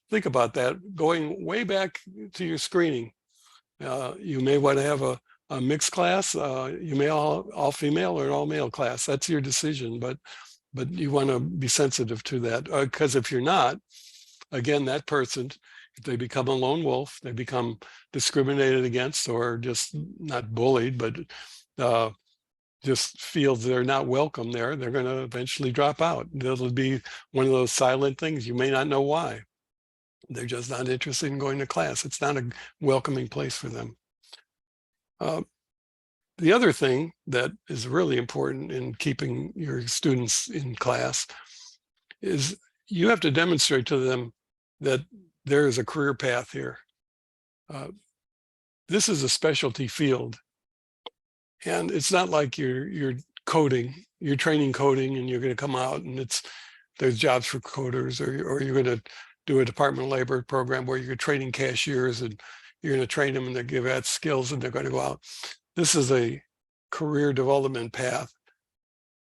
think about that going way back to your screening. You may want to have a mixed class. You may all female or an all-male class. That's your decision, but you want to be sensitive to that, because if you're not, again, that person, if they become a lone wolf, they become discriminated against or just not bullied, but just feel they're not welcome there, they're going to eventually drop out. It'll be one of those silent things. You may not know why. They're just not interested in going to class. It's not a welcoming place for them. The other thing that is really important in keeping your students in class is you have to demonstrate to them that there is a career path here. This is a specialty field. And it's not like you're coding, you're training coding and you're going to come out and there's jobs for coders, or you're going to do a Department of Labor program where you're training cashiers and you're going to train them and they give that skills and they're going to go out. This is a career development path.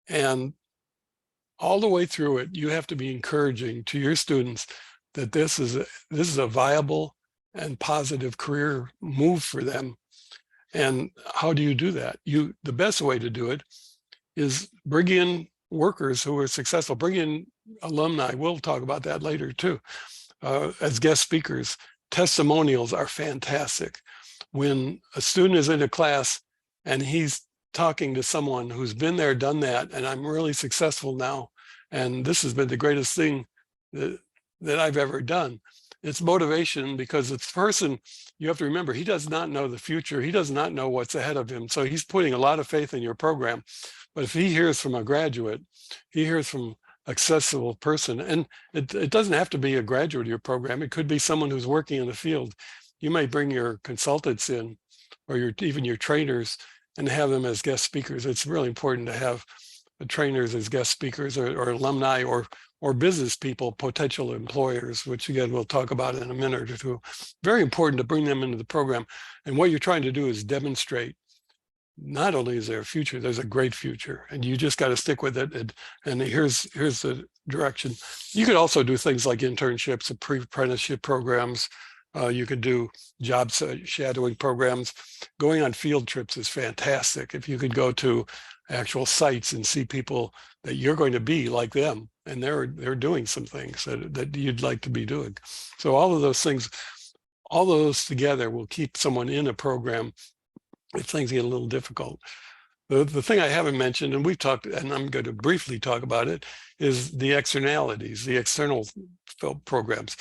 And all the way through it, you have to be encouraging to your students that this is a viable and positive career move for them. And how do you do that? The best way to do it is bring in workers who are successful, bring in alumni. We'll talk about that later too, as guest speakers. Testimonials are fantastic. When a student is in a class and he's talking to someone who's been there, done that, and I'm really successful now, and this has been the greatest thing that I've ever done. It's motivation, because it's person, you have to remember, he does not know the future. He does not know what's ahead of him. So he's putting a lot of faith in your program. But if he hears from a graduate, he hears from an accessible person, and it doesn't have to be a graduate of your program. It could be someone who's working in the field. You might bring your consultants in, or even your trainers, and have them as guest speakers. It's really important to have trainers as guest speakers, or alumni, or business people, potential employers, which again, we'll talk about in a minute or two. Very important to bring them into the program. And what you're trying to do is demonstrate, not only is there a future, there's a great future, and you just got to stick with it. And here's the direction. You could also do things like internships and pre-apprenticeship programs. You could do job shadowing programs. Going on field trips is fantastic. If you could go to actual sites and see people that you're going to be like them, and they're doing some things that you'd like to be doing. So all of those things, all those together will keep someone in a program if things get a little difficult. The thing I haven't mentioned, and we've talked, and I'm going to briefly talk about it, is the externalities, the external programs.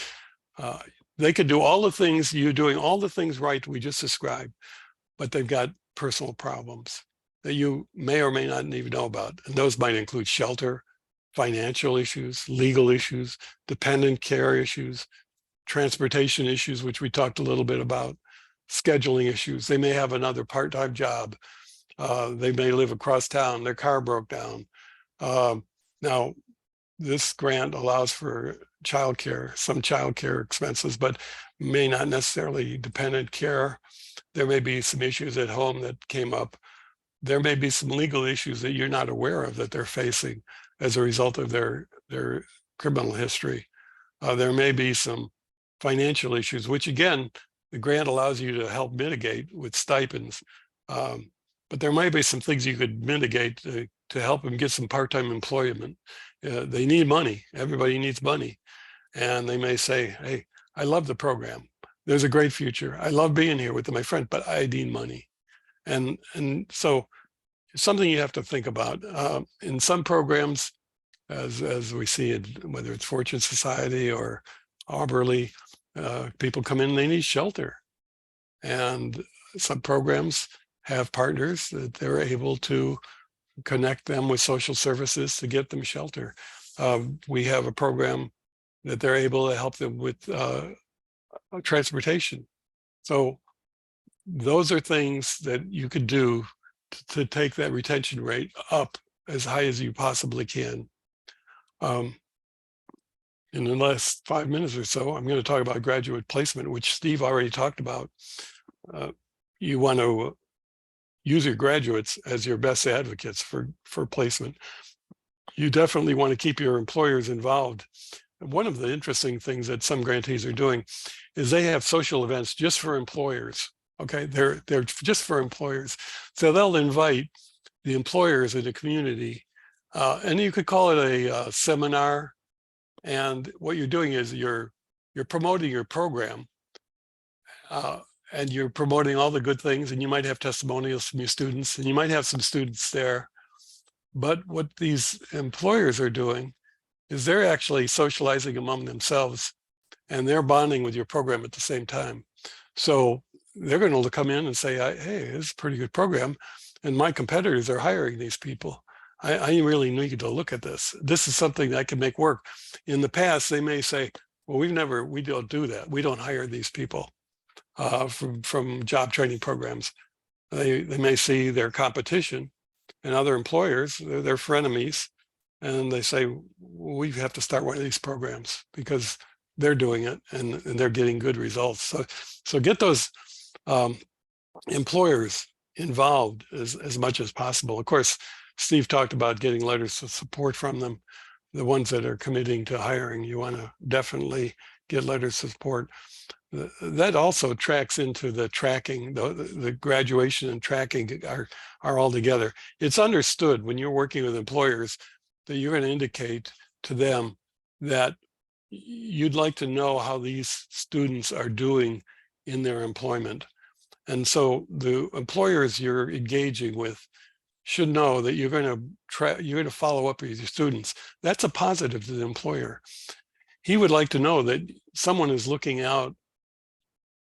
They could do all the things, you're doing all the things right we just described, but they've got personal problems. that you may or may not even know about. And those might include shelter, financial issues, legal issues, dependent care issues, transportation issues, which we talked a little bit about, scheduling issues. They may have another part-time job. They may live across town, their car broke down. Now, this grant allows for childcare, some childcare expenses, but may not necessarily dependent care. There may be some issues at home that came up. There may be some legal issues that you're not aware of that they're facing as a result of their criminal history. There may be some financial issues, which again, the grant allows you to help mitigate with stipends. But there might be some things you could mitigate to help them get some part-time employment. They need money. Everybody needs money. And they may say, hey, I love the program. There's a great future. I love being here with my friend, but I need money. And so it's something you have to think about. In some programs, as we see it, whether it's Fortune Society or Auberly, people come in, they need shelter. And some programs have partners that they're able to connect them with social services to get them shelter. We have a program that they're able to help them with transportation. So those are things that you could do to take that retention rate up as high as you possibly can. In the last 5 minutes or so, I'm going to talk about graduate placement, which Steve already talked about. You want to use your graduates as your best advocates for placement. You definitely want to keep your employers involved. And one of the interesting things that some grantees are doing is they have social events just for employers. Okay, they're just for employers. So they'll invite the employers in the community, and you could call it a seminar. And what you're doing is you're promoting your program, and you're promoting all the good things, and you might have testimonials from your students, and you might have some students there. But what these employers are doing is they're actually socializing among themselves, and they're bonding with your program at the same time. So they're going to come in and say, hey, this is a pretty good program, and my competitors are hiring these people. I really need to look at this. This is something that I can make work. In the past, they may say, well, we don't do that. We don't hire these people from job training programs. They may see their competition and other employers, they're frenemies, and they say, we have to start one of these programs because they're doing it and they're getting good results. So get those employers involved as much as possible. Of course, Steve talked about getting letters of support from them. The ones that are committing to hiring, you want to definitely get letters of support. That also tracks into the tracking, the graduation and tracking are all together. It's understood when you're working with employers that you're going to indicate to them that you'd like to know how these students are doing in their employment. And so the employers you're engaging with should know that you're going to follow up with your students. That's a positive to the employer. He would like to know that someone is looking out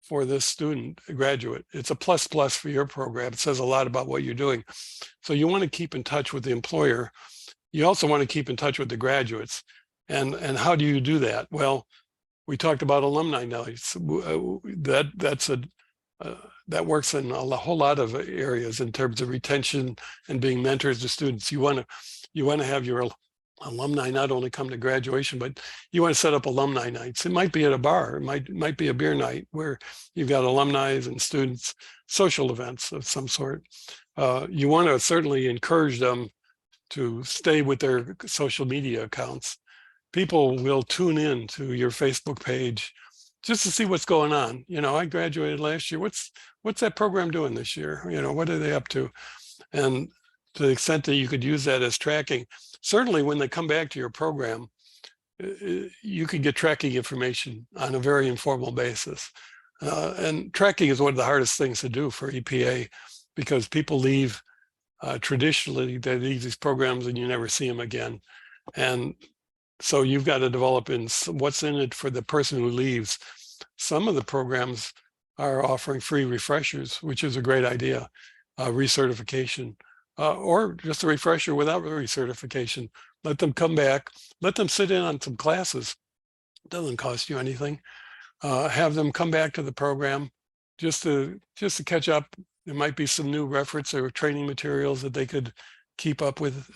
for this student, a graduate. It's a plus for your program. It says a lot about what you're doing. So you want to keep in touch with the employer. You also want to keep in touch with the graduates. And how do you do that? Well, we talked about alumni nights. That works in a whole lot of areas in terms of retention and being mentors to students. You want to have your alumni not only come to graduation, but you want to set up alumni nights. It might be at a bar. It might be a beer night where you've got alumni and students, social events of some sort. You want to certainly encourage them to stay with their social media accounts. People will tune in to your Facebook page just to see what's going on. I graduated last year. What's that program doing this year? What are they up to? And to the extent that you could use that as tracking, certainly when they come back to your program, you could get tracking information on a very informal basis. And tracking is one of the hardest things to do for EPA because people leave, traditionally, they leave these programs and you never see them again. And so you've got to develop what's in it for the person who leaves. Some of the programs are offering free refreshers, which is a great idea, recertification. or just a refresher without recertification. Let them come back, let them sit in on some classes. It doesn't cost you anything. Have them come back to the program just to catch up. There might be some new reference or training materials that they could keep up with.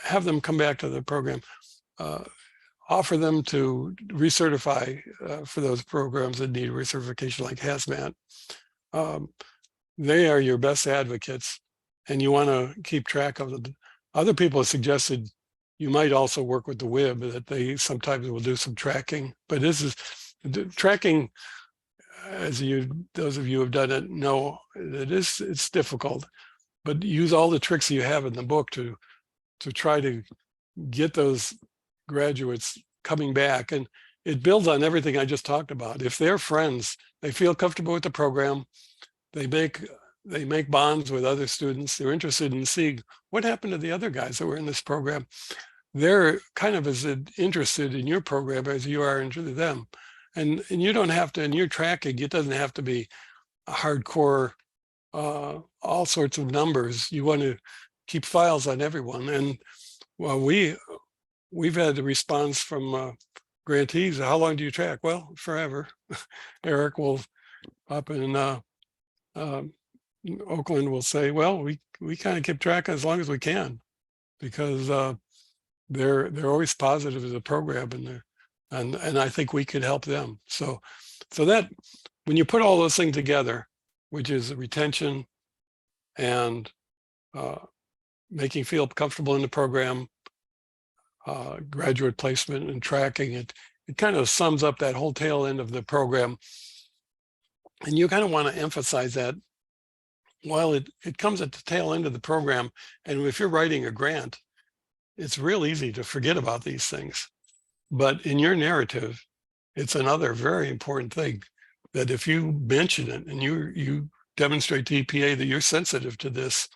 Have them come back to the program. Offer them to recertify for those programs that need recertification, like hazmat. They are your best advocates, and you want to keep track of them. Other people have suggested you might also work with the WIB, that they sometimes will do some tracking. But this is tracking, as those of you who have done it know, it's difficult. But use all the tricks you have in the book to try to get those graduates coming back. And it builds on everything I just talked about. If they're friends, they feel comfortable with the program, they make bonds with other students, they're interested in seeing what happened to the other guys that were in this program. They're kind of as interested in your program as you are into them. And you don't have to, in your tracking, it doesn't have to be a hardcore, all sorts of numbers. You want to keep files on everyone. And well, we've had the response from grantees. How long do you track? Well, forever. Eric will up in Oakland will say, well, we kind of keep track as long as we can, because they're always positive as a program, and I think we could help them. So that when you put all those things together, which is retention and making feel comfortable in the program, graduate placement and tracking, it kind of sums up that whole tail end of the program. And you kind of want to emphasize that while it comes at the tail end of the program, and if you're writing a grant, it's real easy to forget about these things. But in your narrative, it's another very important thing, that if you mention it and you demonstrate to EPA that you're sensitive to this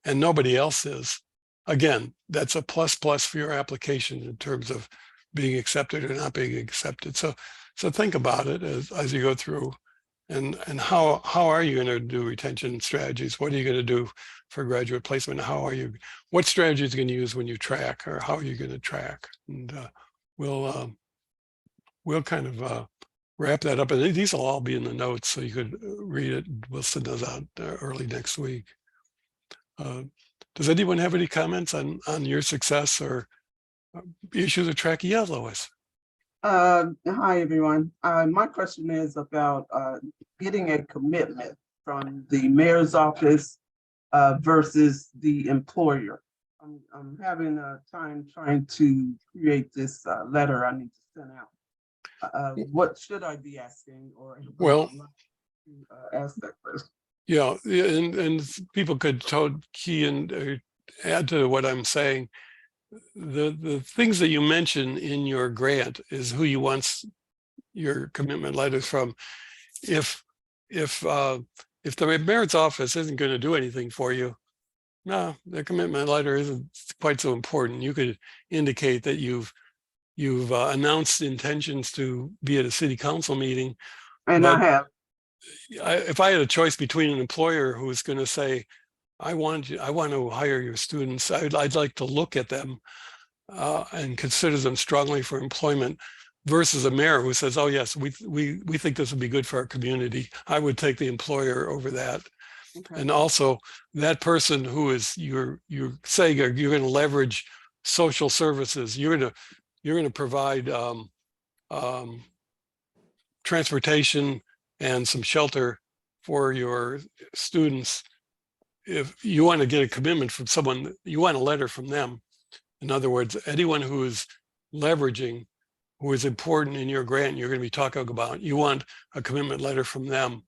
and nobody else is, again, that's a plus for your application in terms of being accepted or not being accepted. So think about it as you go through, and how are you going to do retention strategies? What are you going to do for graduate placement? What strategies are you going to use when you track, or how are you going to track? And we'll kind of wrap that up. And these will all be in the notes, so you could read it. We'll send those out early next week. Does anyone have any comments on your success or issues of tracking? Yeah, Lois. Hi, everyone. My question is about getting a commitment from the mayor's office versus the employer. I'm having a time trying to create this letter I need to send out. What should I be asking, or ask that question? Yeah, and people could key and add to what I'm saying. The things that you mention in your grant is who you want your commitment letters from. If the mayor's office isn't going to do anything for you, no, the commitment letter isn't quite so important. You could indicate that you've announced intentions to be at a city council meeting. And I have. If I had a choice between an employer who is going to say, I want to hire your students, I'd like to look at them and consider them strongly for employment, versus a mayor who says, oh yes, we think this would be good for our community, I would take the employer over that. Okay. And also that person who is you're saying you're going to leverage social services, you're going to provide transportation and some shelter for your students. If you want to get a commitment from someone, you want a letter from them. In other words, anyone who is leveraging, who is important in your grant, you're going to be talking about, you want a commitment letter from them.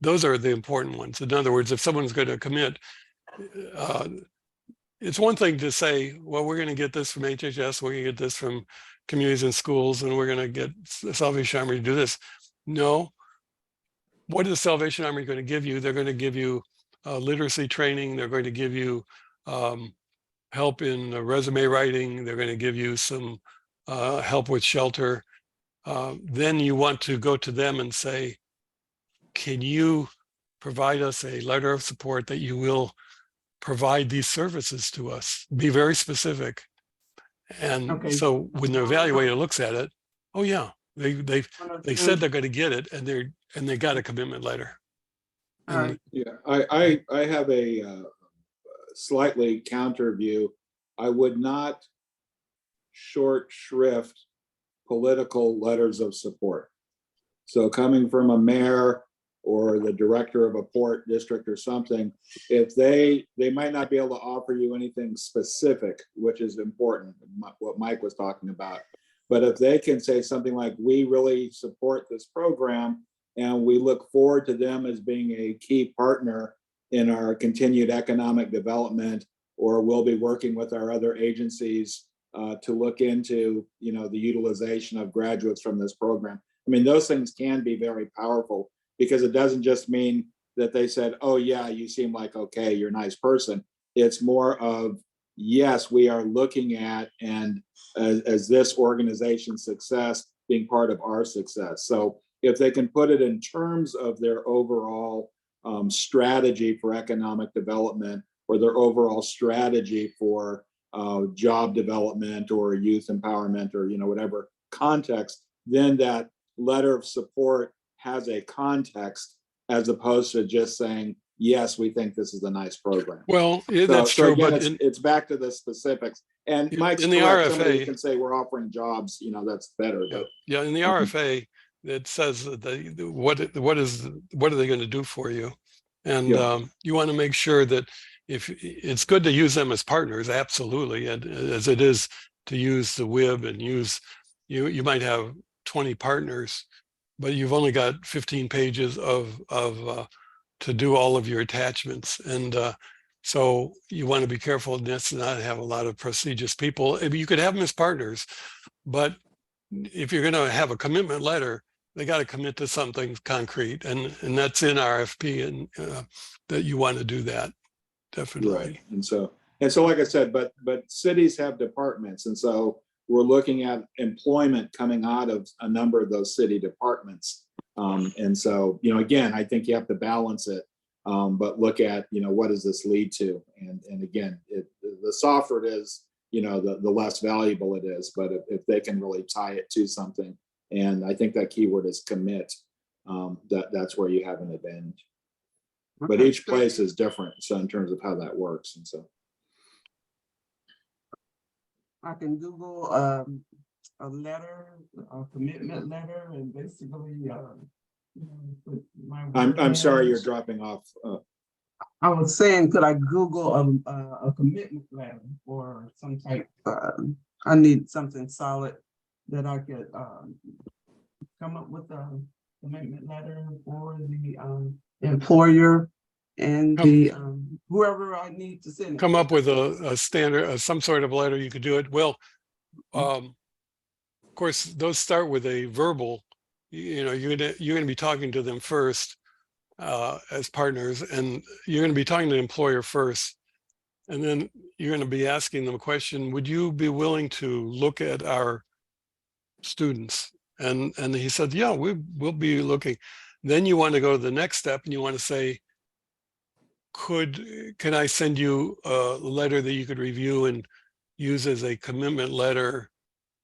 Those are the important ones. In other words, if someone's going to commit, it's one thing to say, well, we're going to get this from HHS, we're going to get this from communities and schools, and we're going to get the Salvation Army to do this. No. What is the Salvation Army going to give you? They're going to give you literacy training. They're going to give you help in resume writing. They're going to give you some help with shelter. Then you want to go to them and say, can you provide us a letter of support that you will provide these services to us. Be very specific. And Okay. so when the evaluator looks at it, oh yeah, they said they're going to get it, and they got a commitment letter. All right. Yeah, I have a slightly counter view. I would not short shrift political letters of support. So coming from a mayor or the director of a port district or something, if they might not be able to offer you anything specific, which is important, what Mike was talking about. But if they can say something like, we really support this program and we look forward to them as being a key partner in our continued economic development, or we'll be working with our other agencies to look into, the utilization of graduates from this program. I mean, those things can be very powerful, because it doesn't just mean that they said, oh yeah, you seem like, okay, you're a nice person. It's more of, yes, we are looking at, and as this organization's success being part of our success. So if they can put it in terms of their overall strategy for economic development, or their overall strategy for job development or youth empowerment, or whatever context, then that letter of support has a context, as opposed to just saying, yes, we think this is a nice program. Well, yeah, that's so true, again, but it's back to the specifics. And Mike's in the correct. Somebody RFA, can say we're offering jobs, that's better. But yeah, in the RFA, it says that what are they going to do for you, and you want to make sure that if it's good to use them as partners, absolutely, and as it is to use the WIB and use you might have 20 partners, but you've only got 15 pages of to do all of your attachments, and so you want to be careful not have a lot of prestigious people. You could have them as partners, but if you're going to have a commitment letter, they got to commit to something concrete, and that's in RFP, and that you want to do that, definitely. Right, and so like I said, but cities have departments, and so we're looking at employment coming out of a number of those city departments. And so, again, I think you have to balance it, but look at, what does this lead to? And again, the softer it is, the less valuable it is. But if they can really tie it to something, and I think that keyword is commit, that's where you have an advantage. But each place is different, so in terms of how that works, and so. I can Google a letter, a commitment letter, and basically, put my. I'm sorry, you're dropping off. I was saying, could I Google a commitment letter or some type? I need something solid that I could come up with a commitment letter for the employer and the whoever I need to send. Come up with a standard, some sort of letter. You could do it. Well, of course, those start with a verbal. You're gonna be talking to them first as partners, and you're gonna be talking to the employer first, and then you're gonna be asking them a question. Would you be willing to look at our students? And he said, yeah, we'll be looking. Then you want to go to the next step, and you want to say, can I send you a letter that you could review and use as a commitment letter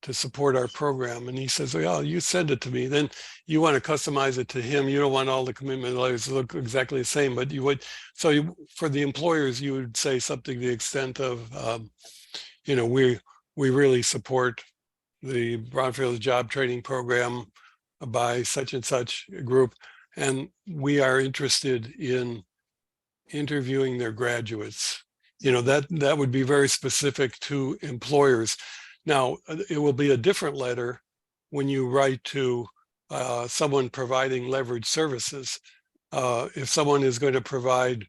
to support our program? And he says, oh, you send it to me. Then you want to customize it to him. You don't want all the commitment letters to look exactly the same, but you would. So for the employers, you would say something to the extent of, we really support the Brownfield Job Training Program by such and such group, and we are interested in interviewing their graduates. That would be very specific to employers. Now, it will be a different letter when you write to someone providing leverage services. If someone is going to provide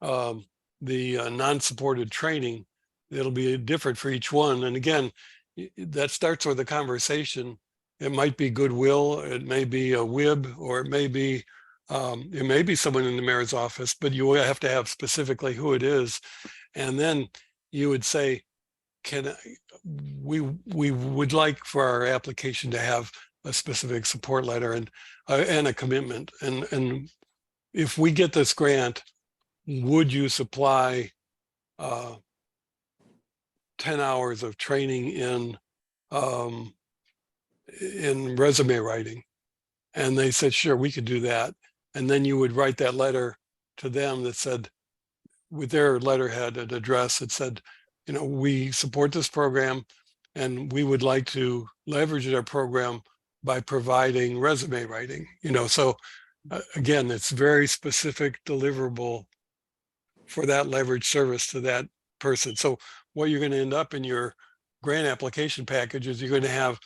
the non-supported training, it'll be different for each one. And again, that starts with a conversation. It might be goodwill, it may be a WIB, or it may be someone in the mayor's office, but you have to have specifically who it is. And then you would say, we would like for our application to have a specific support letter and a commitment. And if we get this grant, would you supply 10 hours of training in resume writing. And they said, sure, we could do that. And then you would write that letter to them that said, with their letterhead and address, that said, you know, we support this program and we would like to leverage our program by providing resume writing, you know. So again, it's very specific deliverable for that leverage service to that person. So what you're going to end up in your grant application package is you're going to have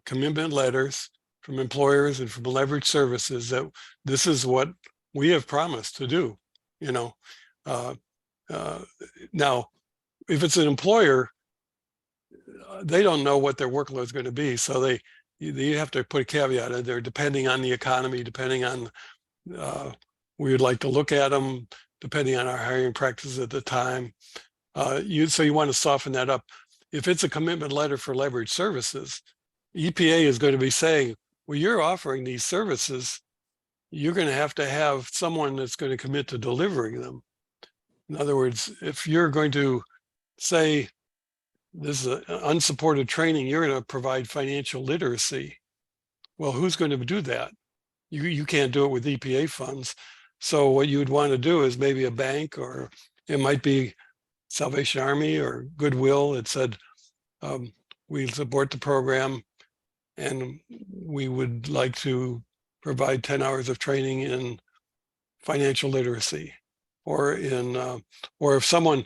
commitment letters from employers and from leverage services that this is what we have promised to do, you know. Now, if it's an employer, they don't know what their workload is going to be. So you have to put a caveat in there, depending on the economy, depending on, we would like to look at them, depending on our hiring practices at the time. So you want to soften that up. If it's a commitment letter for leverage services, EPA is going to be saying, well, you're offering these services, you're going to have someone that's going to commit to delivering them. In other words, if you're going to say this is unsupported training, you're going to provide financial literacy. Well, who's going to do that? You can't do it with EPA funds. So what you would want to do is maybe a bank, or it might be Salvation Army or Goodwill that said, we support the program and we would like to provide 10 hours of training in financial literacy, or or if someone,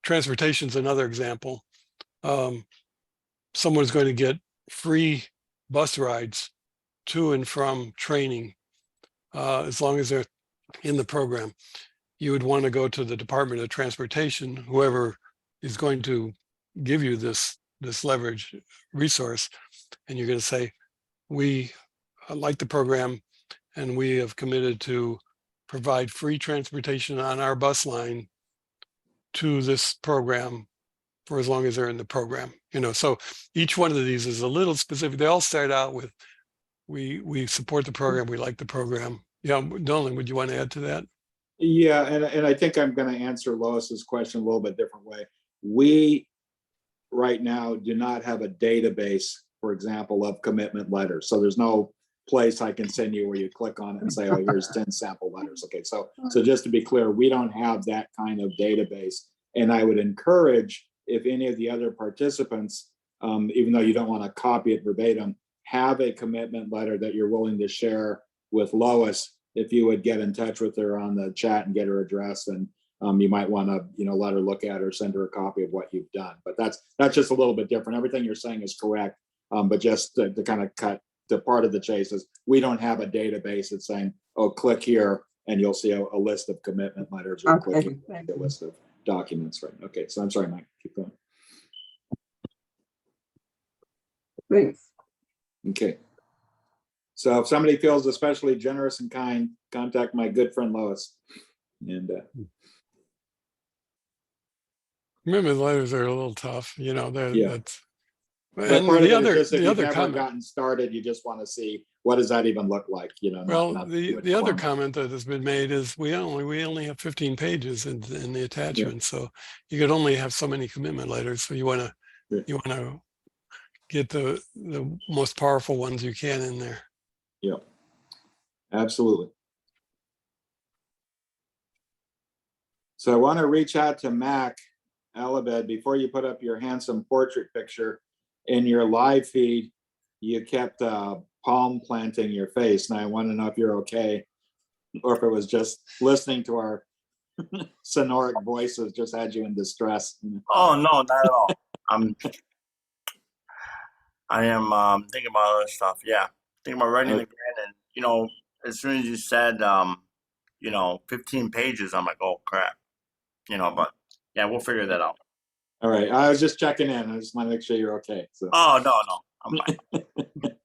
transportation is another example. Someone's going to get free bus rides to and from training as long as they're in the program. You would want to go to the Department of Transportation, whoever is going to give you this leverage resource, and you're going to say, we like the program and we have committed to provide free transportation on our bus line to this program for as long as they're in the program. You know, so each one of these is a little specific. They all start out with, we support the program, we like the program. Yeah, Nolan, would you want to add to that? Yeah, and I think I'm going to answer Lois's question a little bit different way. We right now do not have a database, for example, of commitment letters. So there's no place I can send you where you click on it and say, oh, here's 10 sample letters. Okay, so just to be clear, we don't have that kind of database. And I would encourage, if any of the other participants, even though you don't want to copy it verbatim, have a commitment letter that you're willing to share with Lois. If you would get in touch with her on the chat and get her address, and you might want to, let her look at or send her a copy of what you've done. But that's just a little bit different. Everything you're saying is correct, but just to kind of cut to part of the chase is we don't have a database that's saying, oh, click here and you'll see a list of commitment letters, or clicking a list of documents. Right? Okay, so I'm sorry, Mike. Keep going. Thanks. Okay. So if somebody feels especially generous and kind, contact my good friend Lois. And commitment letters are a little tough, they're, yeah. that's, but and part the of it other, is just if the you've other never comment, gotten started, you just want to see what does that even look like, well, not the other comment that has been made is we only have 15 pages in the attachment, so you could only have so many commitment letters. So you want to get the most powerful ones you can in there. Yeah, absolutely. So I want to reach out to Mac Alabed. Before you put up your handsome portrait picture in your live feed, you kept palm planting your face. And I want to know if you're okay, or if it was just listening to our sonoric voices just had you in distress. Oh, no, not at all. I am thinking about other stuff. Yeah, thinking about writing the grant, and as soon as you said 15 pages, I'm like, oh crap, but yeah, we'll figure that out. All right, I was just checking in. I just want to make sure you're okay. So. Oh no, I'm fine.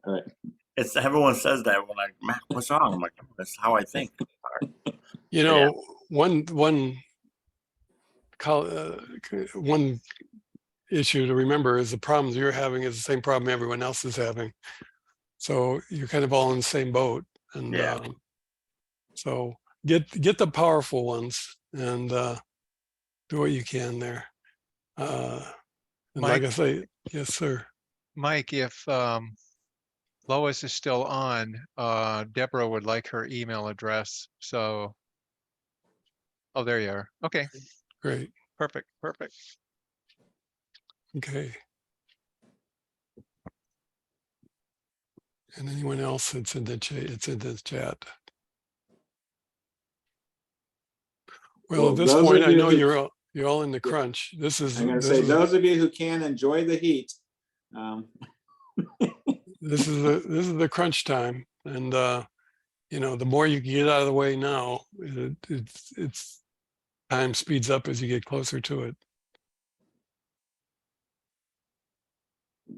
All right. It's everyone says that. We're like, Matt, what's wrong? I'm like, that's how I think. One issue to remember is the problems you're having is the same problem everyone else is having. So you're kind of all in the same boat. And so get the powerful ones and do what you can there. And Mike? like I say, yes, sir. Mike, if Lois is still on, Deborah would like her email address. So, oh, there you are. Okay, Great. perfect, perfect. Okay. And anyone else that's in the chat, it's in the chat. Well, at this those point, of I you know who- you're all in the crunch. This is I'm going to say those of you who can enjoy the heat. This is the crunch time, and you know, the more you can get out of the way now, it's time speeds up as you get closer to it.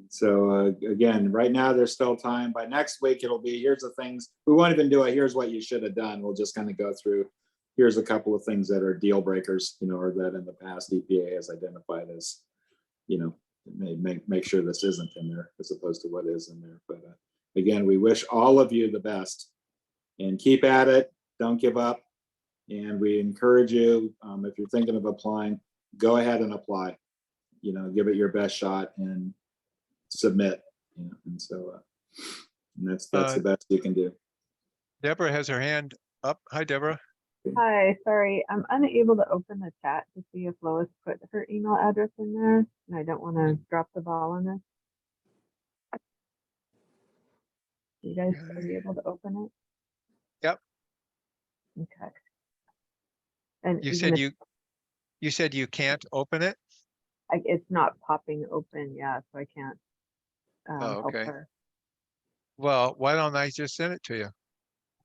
So again, right now there's still time. By next week, it'll be, here's the things. We won't even do it. Here's what you should have done. We'll just kind of go through, here's a couple of things that are deal breakers, you know, or that in the past EPA has identified as, you know, make sure this isn't in there as opposed to what is in there. But again, we wish all of you the best and keep at it. Don't give up. And we encourage you, if you're thinking of applying, go ahead and apply, you know, give it your best shot and submit, you know, and so and that's the best you can do. Deborah has her hand up. Hi, Deborah. Hi, sorry, I'm unable to open the chat to see if Lois put her email address in there, and I don't want to drop the ball on this. You guys are you able to open it? Yep. Okay. And You even said if you said you can't open it? it's not popping open, yeah, so I can't Oh, help okay. her. Well, why don't I just send it to you?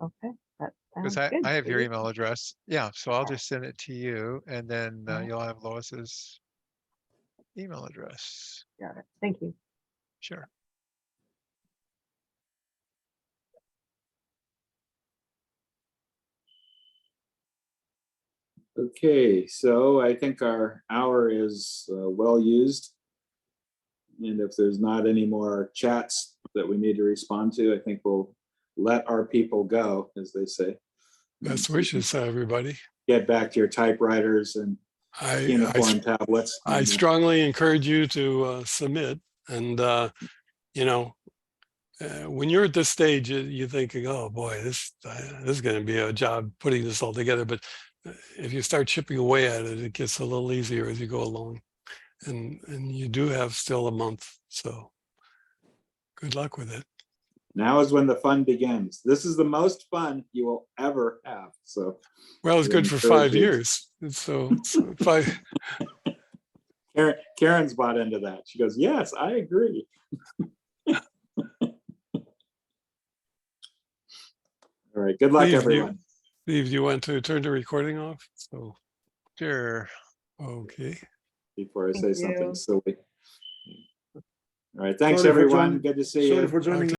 Okay, that Because sounds good. I have your Please. email address. Yeah, so I'll just send it to you, and then you'll have Lois's email address. Got it. Thank you. Sure. Okay, so I think our hour is well used. And if there's not any more chats that we need to respond to, I think we'll let our people go, as they say. Best wishes to everybody. Get back to your typewriters and uniform tablets. I strongly encourage you to submit. And, you know, when you're at this stage, you're thinking, oh boy, this is going to be a job putting this all together. But if you start chipping away at it, it gets a little easier as you go along. And you do have still a month. So good luck with it. Now is when the fun begins. This is the most fun you will ever have. So, well, it's good for 5 years. So 5. Karen's bought into that. She goes, yes, I agree. All right. Good luck, everyone. Steve, do you want to turn the recording off? So sure. Okay. Before I say something silly. All right. Thanks, everyone. Good to see you. Sorry for joining.